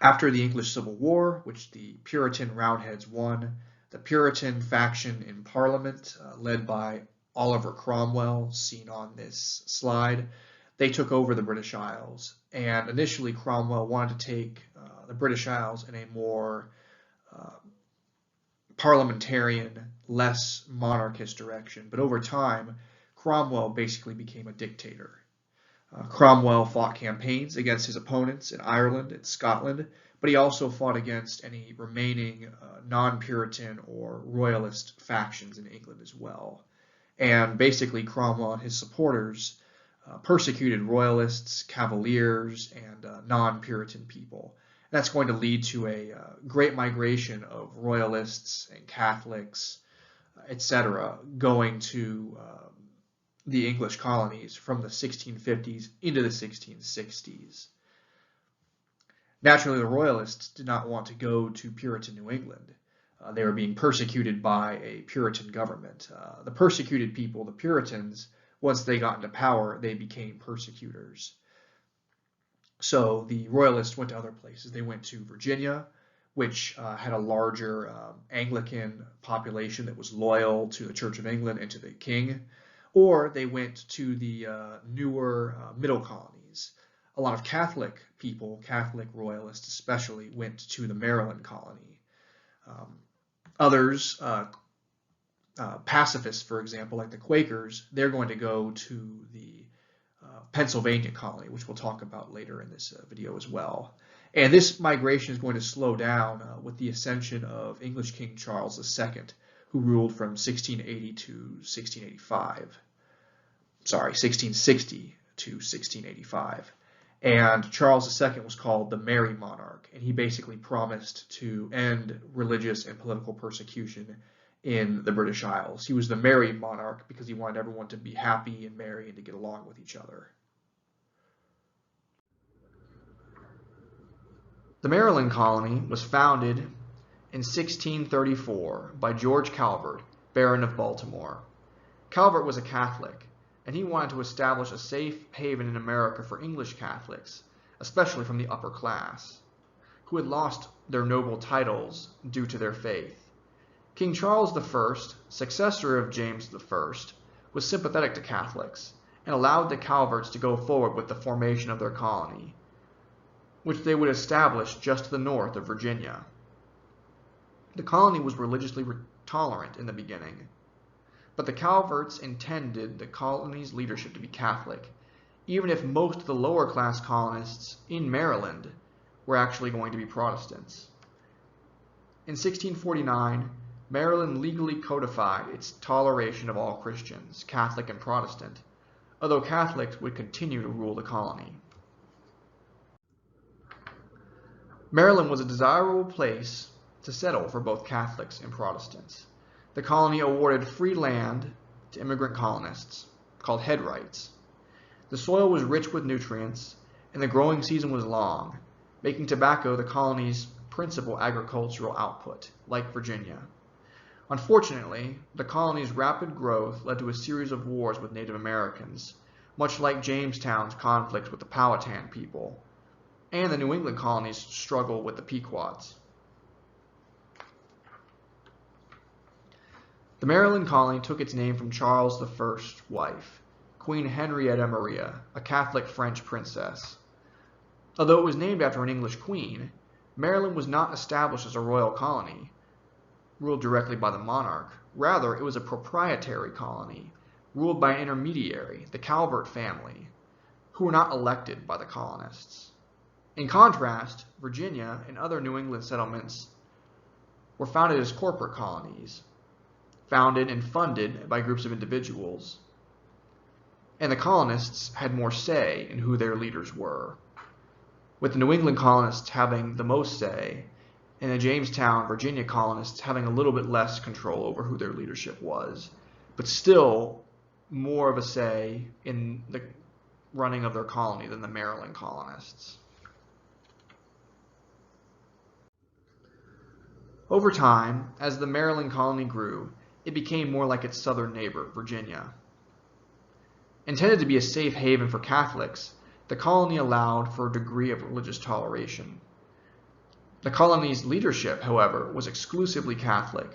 After the English Civil War, which the Puritan Roundheads won, the Puritan faction in Parliament, led by Oliver Cromwell, seen on this slide, they took over the British Isles. And initially, Cromwell wanted to take the British Isles in a more parliamentarian, less monarchist direction. But over time, Cromwell basically became a dictator. Cromwell fought campaigns against his opponents in Ireland and Scotland, but he also fought against any remaining non-Puritan or royalist factions in England as well. And basically, Cromwell and his supporters persecuted royalists, cavaliers, and non-Puritan people. And that's going to lead to a great migration of royalists and Catholics, etc., going to the English colonies from the 1650s into the 1660s. Naturally, the royalists did not want to go to Puritan New England. They were being persecuted by a Puritan government. The persecuted people, the Puritans, once they got into power, they became persecutors. So the royalists went to other places. They went to Virginia, which had a larger Anglican population that was loyal to the Church of England and to the king. Or they went to the newer middle colonies. A lot of Catholic people, Catholic royalists especially, went to the Maryland colony. Others, pacifists, for example, like the Quakers, they're going to go to the Pennsylvania colony, which we'll talk about later in this video as well. And this migration is going to slow down with the ascension of English King Charles II, who ruled from 1680 to 1685. Sorry, 1660 to 1685. And Charles II was called the Merry Monarch, and he basically promised to end religious and political persecution in the British Isles. He was the Merry Monarch because he wanted everyone to be happy and merry and to get along with each other. The Maryland colony was founded in 1634 by George Calvert, Baron of Baltimore. Calvert was a Catholic, and he wanted to establish a safe haven in America for English Catholics, especially from the upper class, who had lost their noble titles due to their faith. King Charles I, successor of James I, was sympathetic to Catholics and allowed the Calverts to go forward with the formation of their colony, which they would establish just to the north of Virginia. The colony was religiously tolerant in the beginning, but the Calverts intended the colony's leadership to be Catholic, even if most of the lower class colonists in Maryland were actually going to be Protestants. In 1649, Maryland legally codified its toleration of all Christians, Catholic and Protestant, although Catholics would continue to rule the colony. Maryland was a desirable place to settle for both Catholics and Protestants. The colony awarded free land to immigrant colonists, called head rights. The soil was rich with nutrients, and the growing season was long, making tobacco the colony's principal agricultural output, like Virginia. Unfortunately, the colony's rapid growth led to a series of wars with Native Americans, much like Jamestown's conflict with the Powhatan people. and the New England colonies struggle with the Pequots. The Maryland colony took its name from Charles I's wife, Queen Henrietta Maria, a Catholic French princess. Although it was named after an English queen, Maryland was not established as a royal colony, ruled directly by the monarch. Rather, it was a proprietary colony, ruled by an intermediary, the Calvert family, who were not elected by the colonists. In contrast, Virginia and other New England settlements were founded as corporate colonies, founded and funded by groups of individuals, and the colonists had more say in who their leaders were, with the New England colonists having the most say, and the Jamestown, Virginia colonists having a little bit less control over who their leadership was, but still more of a say in the running of their colony than the Maryland colonists. Over time, as the Maryland colony grew, it became more like its southern neighbor, Virginia. Intended to be a safe haven for Catholics, the colony allowed for a degree of religious toleration. The colony's leadership, however, was exclusively Catholic,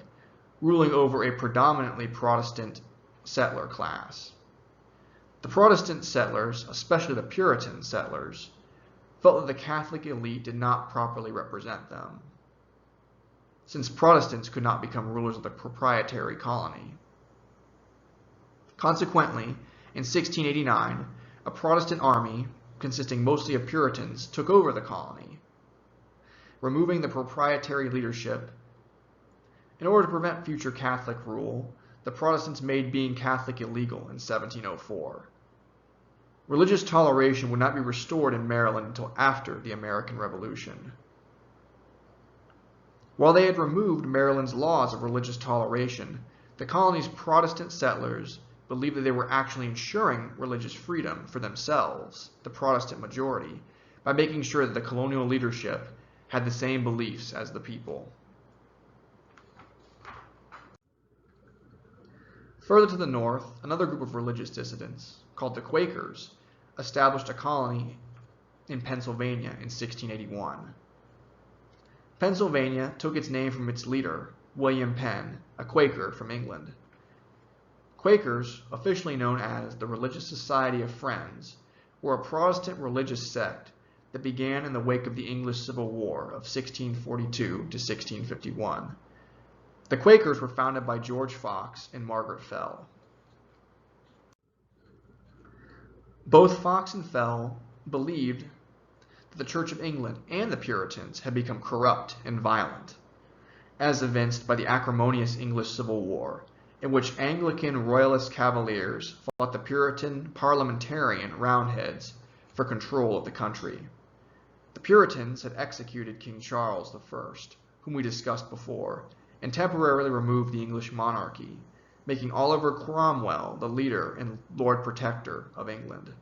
ruling over a predominantly Protestant settler class. The Protestant settlers, especially the Puritan settlers, felt that the Catholic elite did not properly represent them, since Protestants could not become rulers of the proprietary colony. Consequently, in 1689, a Protestant army, consisting mostly of Puritans, took over the colony, removing the proprietary leadership. In order to prevent future Catholic rule, the Protestants made being Catholic illegal in 1704. Religious toleration would not be restored in Maryland until after the American Revolution. While they had removed Maryland's laws of religious toleration, the colony's Protestant settlers believed that they were actually ensuring religious freedom for themselves, the Protestant majority, by making sure that the colonial leadership had the same beliefs as the people. Further to the north, another group of religious dissidents, called the Quakers, established a colony in Pennsylvania in 1681. Pennsylvania took its name from its leader, William Penn, a Quaker from England. Quakers, officially known as the Religious Society of Friends, were a Protestant religious sect that began in the wake of the English Civil War of 1642 to 1651. The Quakers were founded by George Fox and Margaret Fell. Both Fox and Fell believed that the Church of England and the Puritans had become corrupt and violent, as evinced by the acrimonious English Civil War, in which Anglican Royalist Cavaliers fought the Puritan parliamentarian Roundheads for control of the country. The Puritans had executed King Charles I, whom we discussed before, and temporarily removed the English monarchy, making Oliver Cromwell the leader and Lord Protector of England.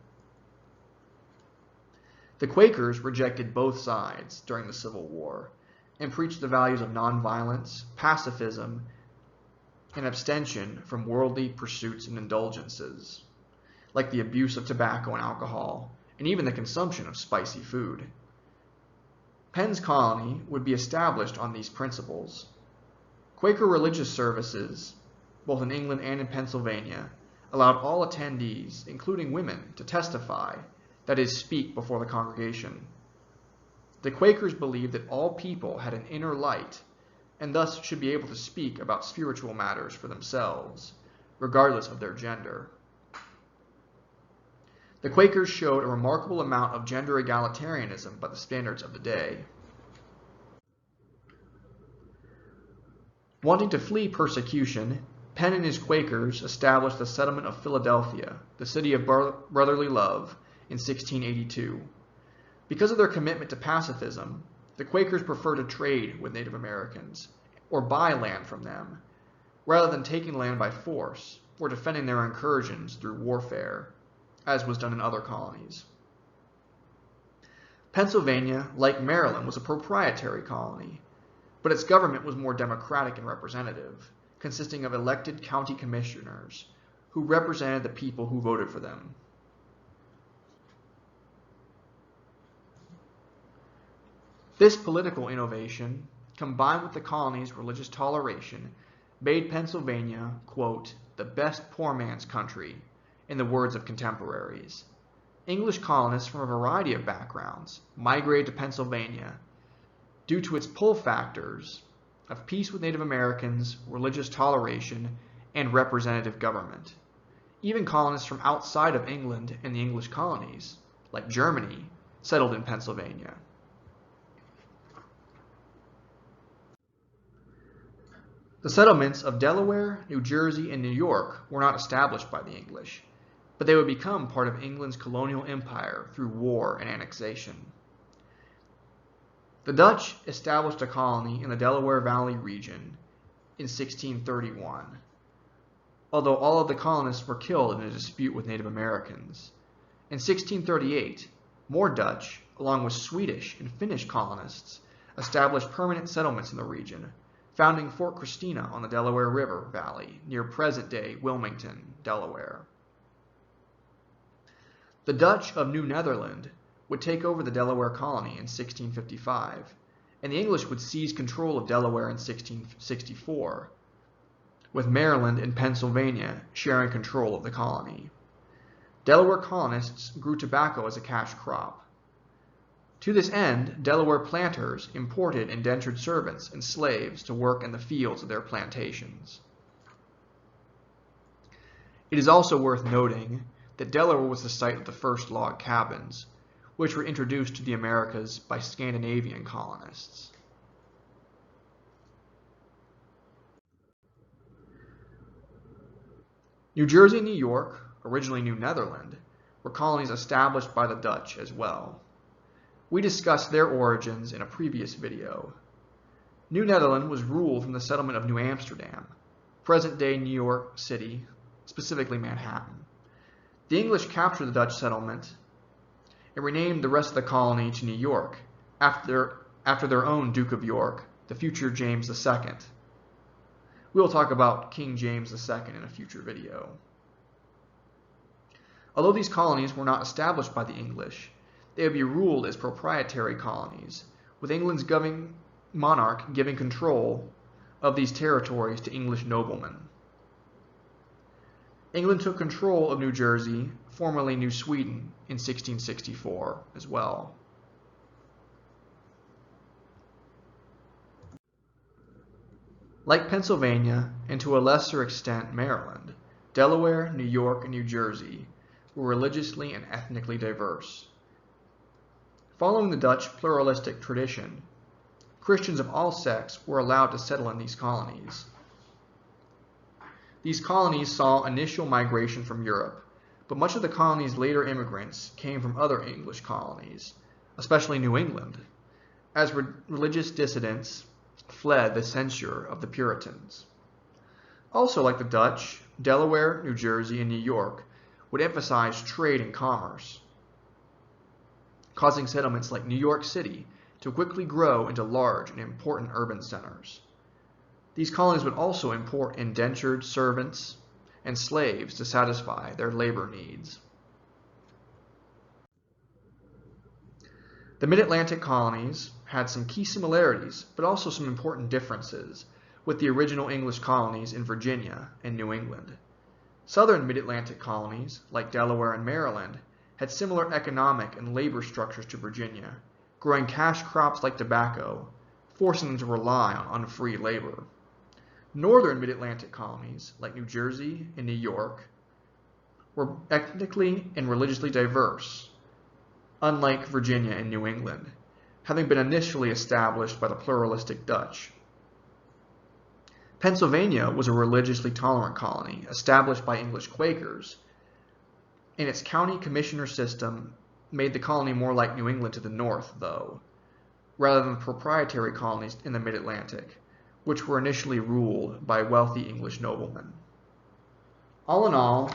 The Quakers rejected both sides during the Civil War and preached the values of nonviolence, pacifism, and abstention from worldly pursuits and indulgences, like the abuse of tobacco and alcohol, and even the consumption of spicy food. Penn's colony would be established on these principles. Quaker religious services, both in England and in Pennsylvania, allowed all attendees, including women, to testify, that is, speak before the congregation. The Quakers believed that all people had an inner light, and thus should be able to speak about spiritual matters for themselves, regardless of their gender. The Quakers showed a remarkable amount of gender egalitarianism by the standards of the day. Wanting to flee persecution, Penn and his Quakers established the settlement of Philadelphia, the city of brotherly love, in 1682. Because of their commitment to pacifism, the Quakers preferred to trade with Native Americans, or buy land from them, rather than taking land by force, or defending their incursions through warfare, as was done in other colonies. Pennsylvania, like Maryland, was a proprietary colony, but its government was more democratic and representative, consisting of elected county commissioners who represented the people who voted for them. This political innovation, combined with the colony's religious toleration, made Pennsylvania, quote, the best poor man's country, in the words of contemporaries. English colonists from a variety of backgrounds migrated to Pennsylvania due to its pull factors of peace with Native Americans, religious toleration, and representative government. Even colonists from outside of England and the English colonies, like Germany, settled in Pennsylvania. The settlements of Delaware, New Jersey, and New York were not established by the English, but they would become part of England's colonial empire through war and annexation. The Dutch established a colony in the Delaware Valley region in 1631, although all of the colonists were killed in a dispute with Native Americans. In 1638, more Dutch, along with Swedish and Finnish colonists, established permanent settlements in the region, founding Fort Christina on the Delaware River Valley near present-day Wilmington, Delaware. The Dutch of New Netherland would take over the Delaware colony in 1655, and the English would seize control of Delaware in 1664, with Maryland and Pennsylvania sharing control of the colony. Delaware colonists grew tobacco as a cash crop. To this end, Delaware planters imported indentured servants and slaves to work in the fields of their plantations. It is also worth noting that Delaware was the site of the first log cabins, which were introduced to the Americas by Scandinavian colonists. New Jersey and New York, originally New Netherland, were colonies established by the Dutch as well. We discussed their origins in a previous video. New Netherland was ruled from the settlement of New Amsterdam, present-day New York City, specifically Manhattan. The English captured the Dutch settlement and renamed the rest of the colony to New York after their own Duke of York, the future James II. We will talk about King James II in a future video. Although these colonies were not established by the English, they would be ruled as proprietary colonies, with England's governing monarch giving control of these territories to English noblemen. England took control of New Jersey, formerly New Sweden, in 1664 as well. Like Pennsylvania, and to a lesser extent Maryland, Delaware, New York, and New Jersey were religiously and ethnically diverse. Following the Dutch pluralistic tradition, Christians of all sects were allowed to settle in these colonies. These colonies saw initial migration from Europe, but much of the colony's later immigrants came from other English colonies, especially New England, as religious dissidents fled the censure of the Puritans. Also, like the Dutch, Delaware, New Jersey, and New York would emphasize trade and commerce, causing settlements like New York City to quickly grow into large and important urban centers. These colonies would also import indentured servants and slaves to satisfy their labor needs. The Mid-Atlantic colonies had some key similarities, but also some important differences with the original English colonies in Virginia and New England. Southern Mid-Atlantic colonies, like Delaware and Maryland, had similar economic and labor structures to Virginia, growing cash crops like tobacco, forcing them to rely on unfree labor. Northern Mid-Atlantic colonies, like New Jersey and New York, were ethnically and religiously diverse, unlike Virginia and New England, having been initially established by the pluralistic Dutch. Pennsylvania was a religiously tolerant colony established by English Quakers, and its county commissioner system made the colony more like New England to the north, though, rather than the proprietary colonies in the Mid-Atlantic, which were initially ruled by wealthy English noblemen. All in all,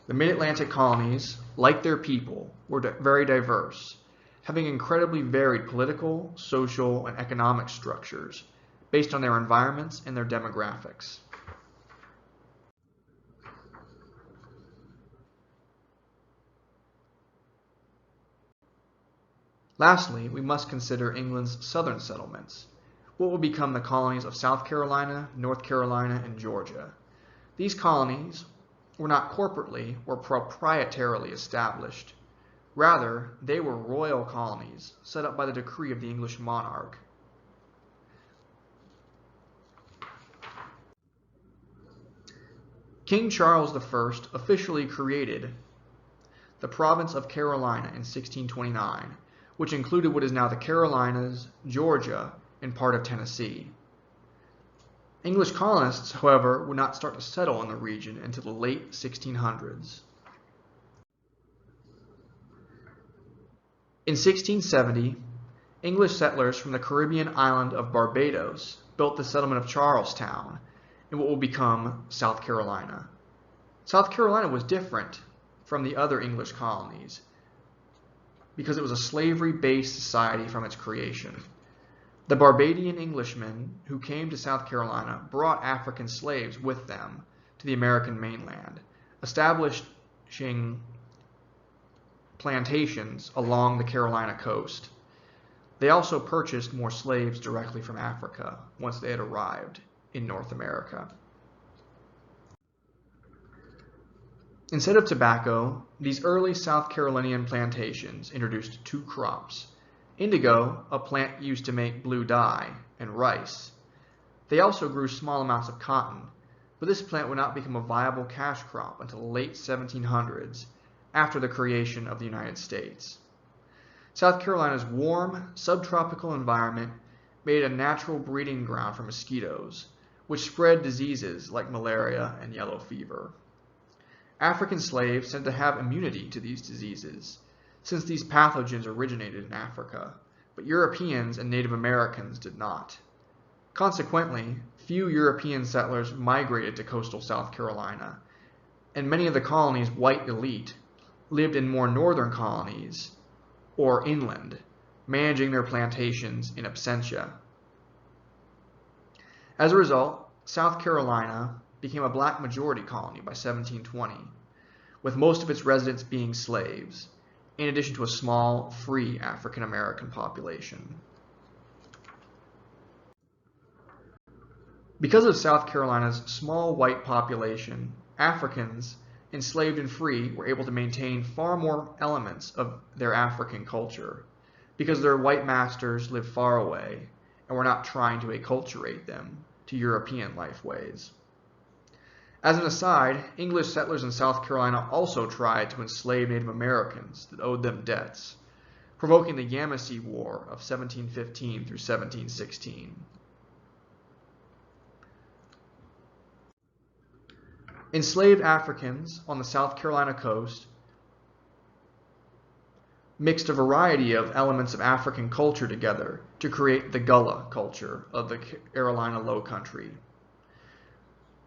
the Mid-Atlantic colonies, like their people, were very diverse, having incredibly varied political, social, and economic structures based on their environments and their demographics. Lastly, we must consider England's southern settlements, what would become the colonies of South Carolina, North Carolina, and Georgia. These colonies were not corporately or proprietarily established. Rather, they were royal colonies set up by the decree of the English monarch. King Charles I officially created the province of Carolina in 1629, which included what is now the Carolinas, Georgia, and part of Tennessee. English colonists, however, would not start to settle in the region until the late 1600s. In 1670, English settlers from the Caribbean island of Barbados built the settlement of Charlestown in what will become South Carolina. South Carolina was different from the other English colonies because it was a slavery-based society from its creation. The Barbadian Englishmen who came to South Carolina brought African slaves with them to the American mainland, establishing plantations along the Carolina coast. They also purchased more slaves directly from Africa once they had arrived in North America. Instead of tobacco, these early South Carolinian plantations introduced two crops: indigo, a plant used to make blue dye, and rice. They also grew small amounts of cotton, but this plant would not become a viable cash crop until the late 1700s, after the creation of the United States. South Carolina's warm, subtropical environment made it a natural breeding ground for mosquitoes, which spread diseases like malaria and yellow fever. African slaves tended to have immunity to these diseases, since these pathogens originated in Africa, but Europeans and Native Americans did not. Consequently, few European settlers migrated to coastal South Carolina, and many of the colony's white elite lived in more northern colonies or inland, managing their plantations in absentia. As a result, South Carolina became a black majority colony by 1720, with most of its residents being slaves, in addition to a small, free African American population. Because of South Carolina's small white population, Africans, enslaved and free, were able to maintain far more elements of their African culture, because their white masters lived far away and were not trying to acculturate them to European life ways. As an aside, English settlers in South Carolina also tried to enslave Native Americans that owed them debts, provoking the Yamasee War of 1715 through 1716. Enslaved Africans on the South Carolina coast mixed a variety of elements of African culture together to create the Gullah culture of the Carolina Low Country.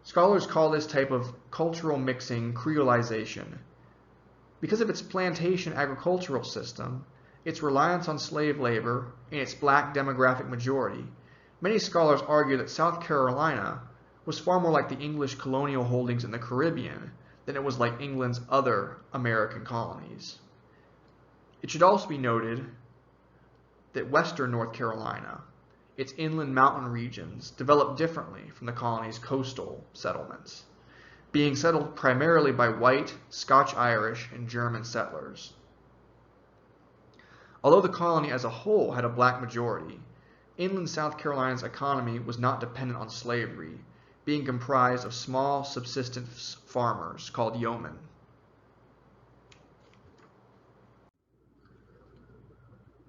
Scholars call this type of cultural mixing creolization. Because of its plantation agricultural system, its reliance on slave labor, and its black demographic majority, many scholars argue that South Carolina was far more like the English colonial holdings in the Caribbean than it was like England's other American colonies. It should also be noted that western North Carolina, its inland mountain regions, developed differently from the colony's coastal settlements, being settled primarily by white, Scotch-Irish, and German settlers. Although the colony as a whole had a black majority, inland South Carolina's economy was not dependent on slavery, being comprised of small subsistence farmers called yeomen.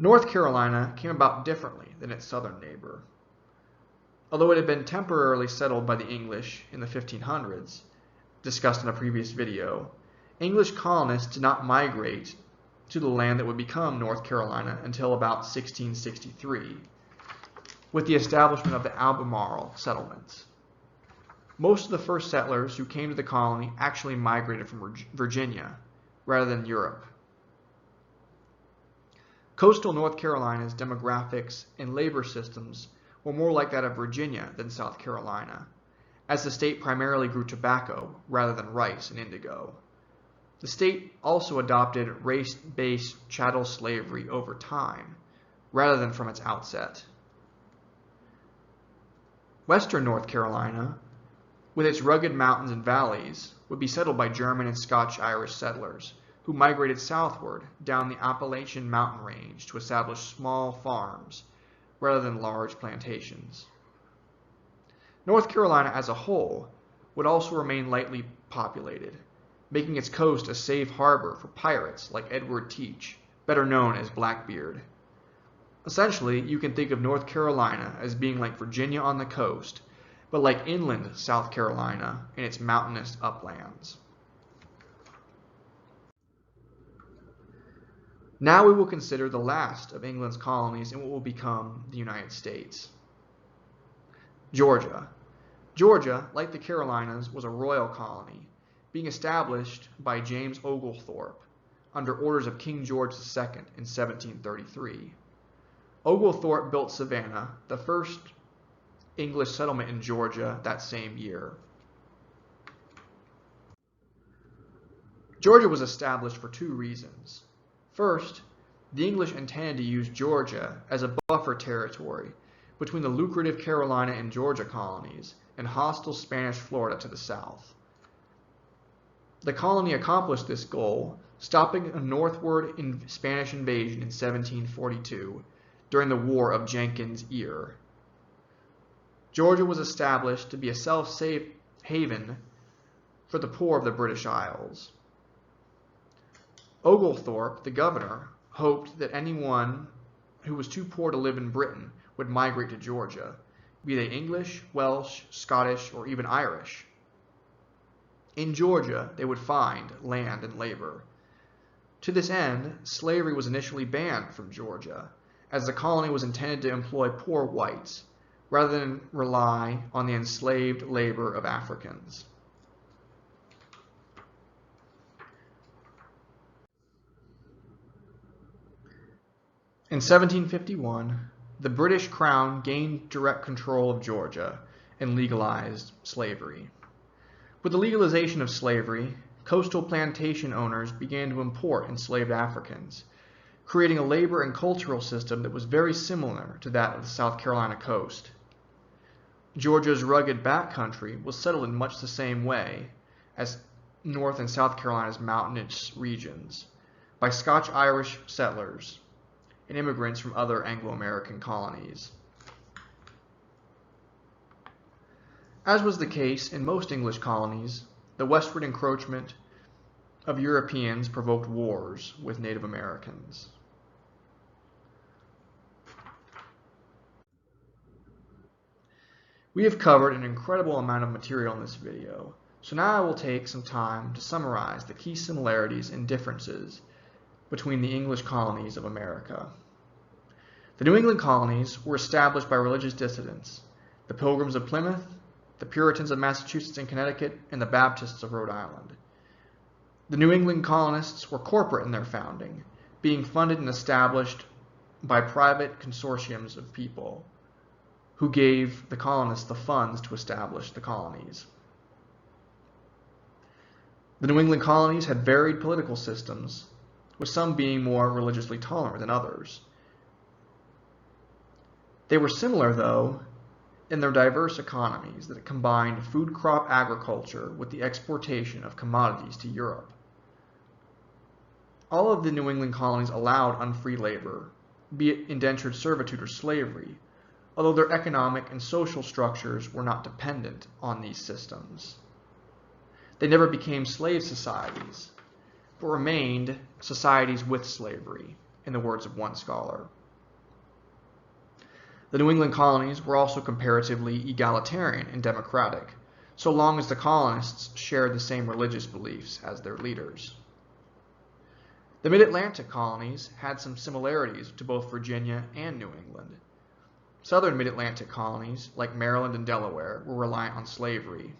North Carolina came about differently than its southern neighbor. Although it had been temporarily settled by the English in the 1500s, discussed in a previous video, English colonists did not migrate to the land that would become North Carolina until about 1663, with the establishment of the Albemarle settlements. Most of the first settlers who came to the colony actually migrated from Virginia rather than Europe. Coastal North Carolina's demographics and labor systems were more like that of Virginia than South Carolina, as the state primarily grew tobacco rather than rice and indigo. The state also adopted race-based chattel slavery over time, rather than from its outset. Western North Carolina, with its rugged mountains and valleys, would be settled by German and Scotch-Irish settlers, who migrated southward down the Appalachian mountain range to establish small farms, rather than large plantations. North Carolina as a whole would also remain lightly populated, making its coast a safe harbor for pirates like Edward Teach, better known as Blackbeard. Essentially, you can think of North Carolina as being like Virginia on the coast, but like inland South Carolina in its mountainous uplands. Now we will consider the last of England's colonies in what will become the United States. Georgia. Georgia, like the Carolinas, was a royal colony, being established by James Oglethorpe under orders of King George II in 1733. Oglethorpe built Savannah, the first English settlement in Georgia, that same year. Georgia was established for two reasons. First, the English intended to use Georgia as a buffer territory between the lucrative Carolina and Georgia colonies and hostile Spanish Florida to the south. The colony accomplished this goal, stopping a northward Spanish invasion in 1742 during the War of Jenkins' Ear. Georgia was established to be a safe haven for the poor of the British Isles. Oglethorpe, the governor, hoped that anyone who was too poor to live in Britain would migrate to Georgia, be they English, Welsh, Scottish, or even Irish. In Georgia, they would find land and labor. To this end, slavery was initially banned from Georgia, as the colony was intended to employ poor whites, rather than rely on the enslaved labor of Africans. In 1751, the British Crown gained direct control of Georgia and legalized slavery. With the legalization of slavery, coastal plantation owners began to import enslaved Africans, creating a labor and cultural system that was very similar to that of the South Carolina coast. Georgia's rugged backcountry was settled in much the same way as North and South Carolina's mountainous regions, by Scotch-Irish settlers and immigrants from other Anglo-American colonies. As was the case in most English colonies, the westward encroachment of Europeans provoked wars with Native Americans. We have covered an incredible amount of material in this video, so now I will take some time to summarize the key similarities and differences between the English colonies of America. The New England colonies were established by religious dissidents, the Pilgrims of Plymouth, the Puritans of Massachusetts and Connecticut, and the Baptists of Rhode Island. The New England colonists were corporate in their founding, being funded and established by private consortiums of people who gave the colonists the funds to establish the colonies. The New England colonies had varied political systems, with some being more religiously tolerant than others. They were similar, though, in their diverse economies that combined food crop agriculture with the exportation of commodities to Europe. All of the New England colonies allowed unfree labor, be it indentured servitude or slavery, although their economic and social structures were not dependent on these systems. They never became slave societies, but remained societies with slavery, in the words of one scholar. The New England colonies were also comparatively egalitarian and democratic, so long as the colonists shared the same religious beliefs as their leaders. The Mid-Atlantic colonies had some similarities to both Virginia and New England. Southern Mid-Atlantic colonies, like Maryland and Delaware, were reliant on slavery.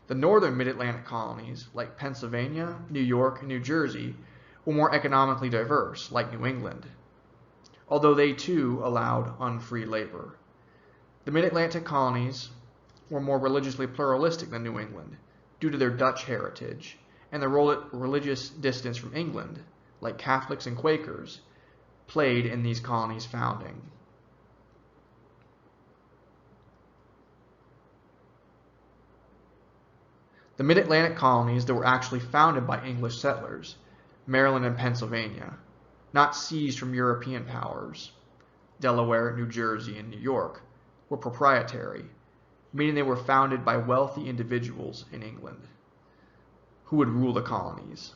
The northern Mid-Atlantic colonies, like Pennsylvania, New York, and New Jersey, were more economically diverse, like New England, although they too allowed unfree labor. The Mid-Atlantic colonies were more religiously pluralistic than New England, due to their Dutch heritage, and the religious distance from England, like Catholics and Quakers, played in these colonies' founding. The mid-Atlantic colonies that were actually founded by English settlers, Maryland and Pennsylvania, not seized from European powers, Delaware, New Jersey, and New York, were proprietary, meaning they were founded by wealthy individuals in England who would rule the colonies.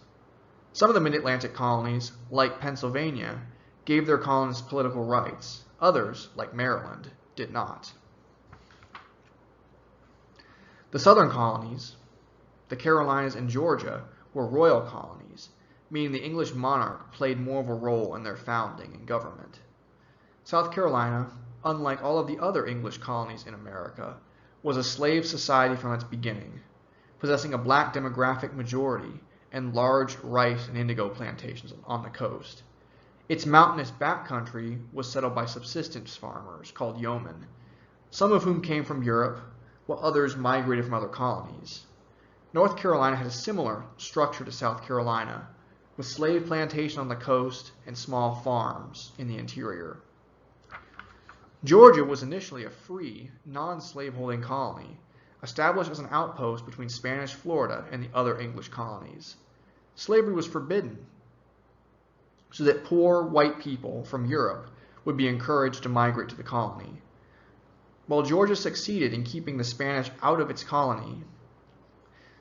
Some of the mid-Atlantic colonies, like Pennsylvania, gave their colonists political rights. Others, like Maryland, did not. The southern colonies, the Carolinas and Georgia, were royal colonies, meaning the English monarch played more of a role in their founding and government. South Carolina, unlike all of the other English colonies in America, was a slave society from its beginning, possessing a black demographic majority and large rice and indigo plantations on the coast. Its mountainous backcountry was settled by subsistence farmers called yeomen, some of whom came from Europe, while others migrated from other colonies. North Carolina had a similar structure to South Carolina, with slave plantations on the coast and small farms in the interior. Georgia was initially a free, non-slaveholding colony, established as an outpost between Spanish Florida and the other English colonies. Slavery was forbidden, so that poor white people from Europe would be encouraged to migrate to the colony. While Georgia succeeded in keeping the Spanish out of its colony,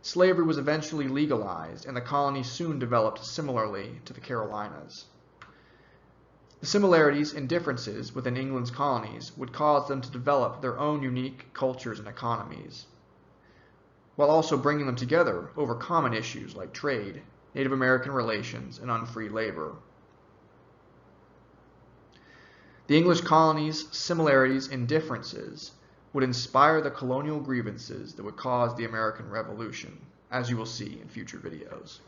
slavery was eventually legalized, and the colony soon developed similarly to the Carolinas. The similarities and differences within England's colonies would cause them to develop their own unique cultures and economies, while also bringing them together over common issues like trade, Native American relations, and unfree labor. The English colonies' similarities and differences would inspire the colonial grievances that would cause the American Revolution, as you will see in future videos.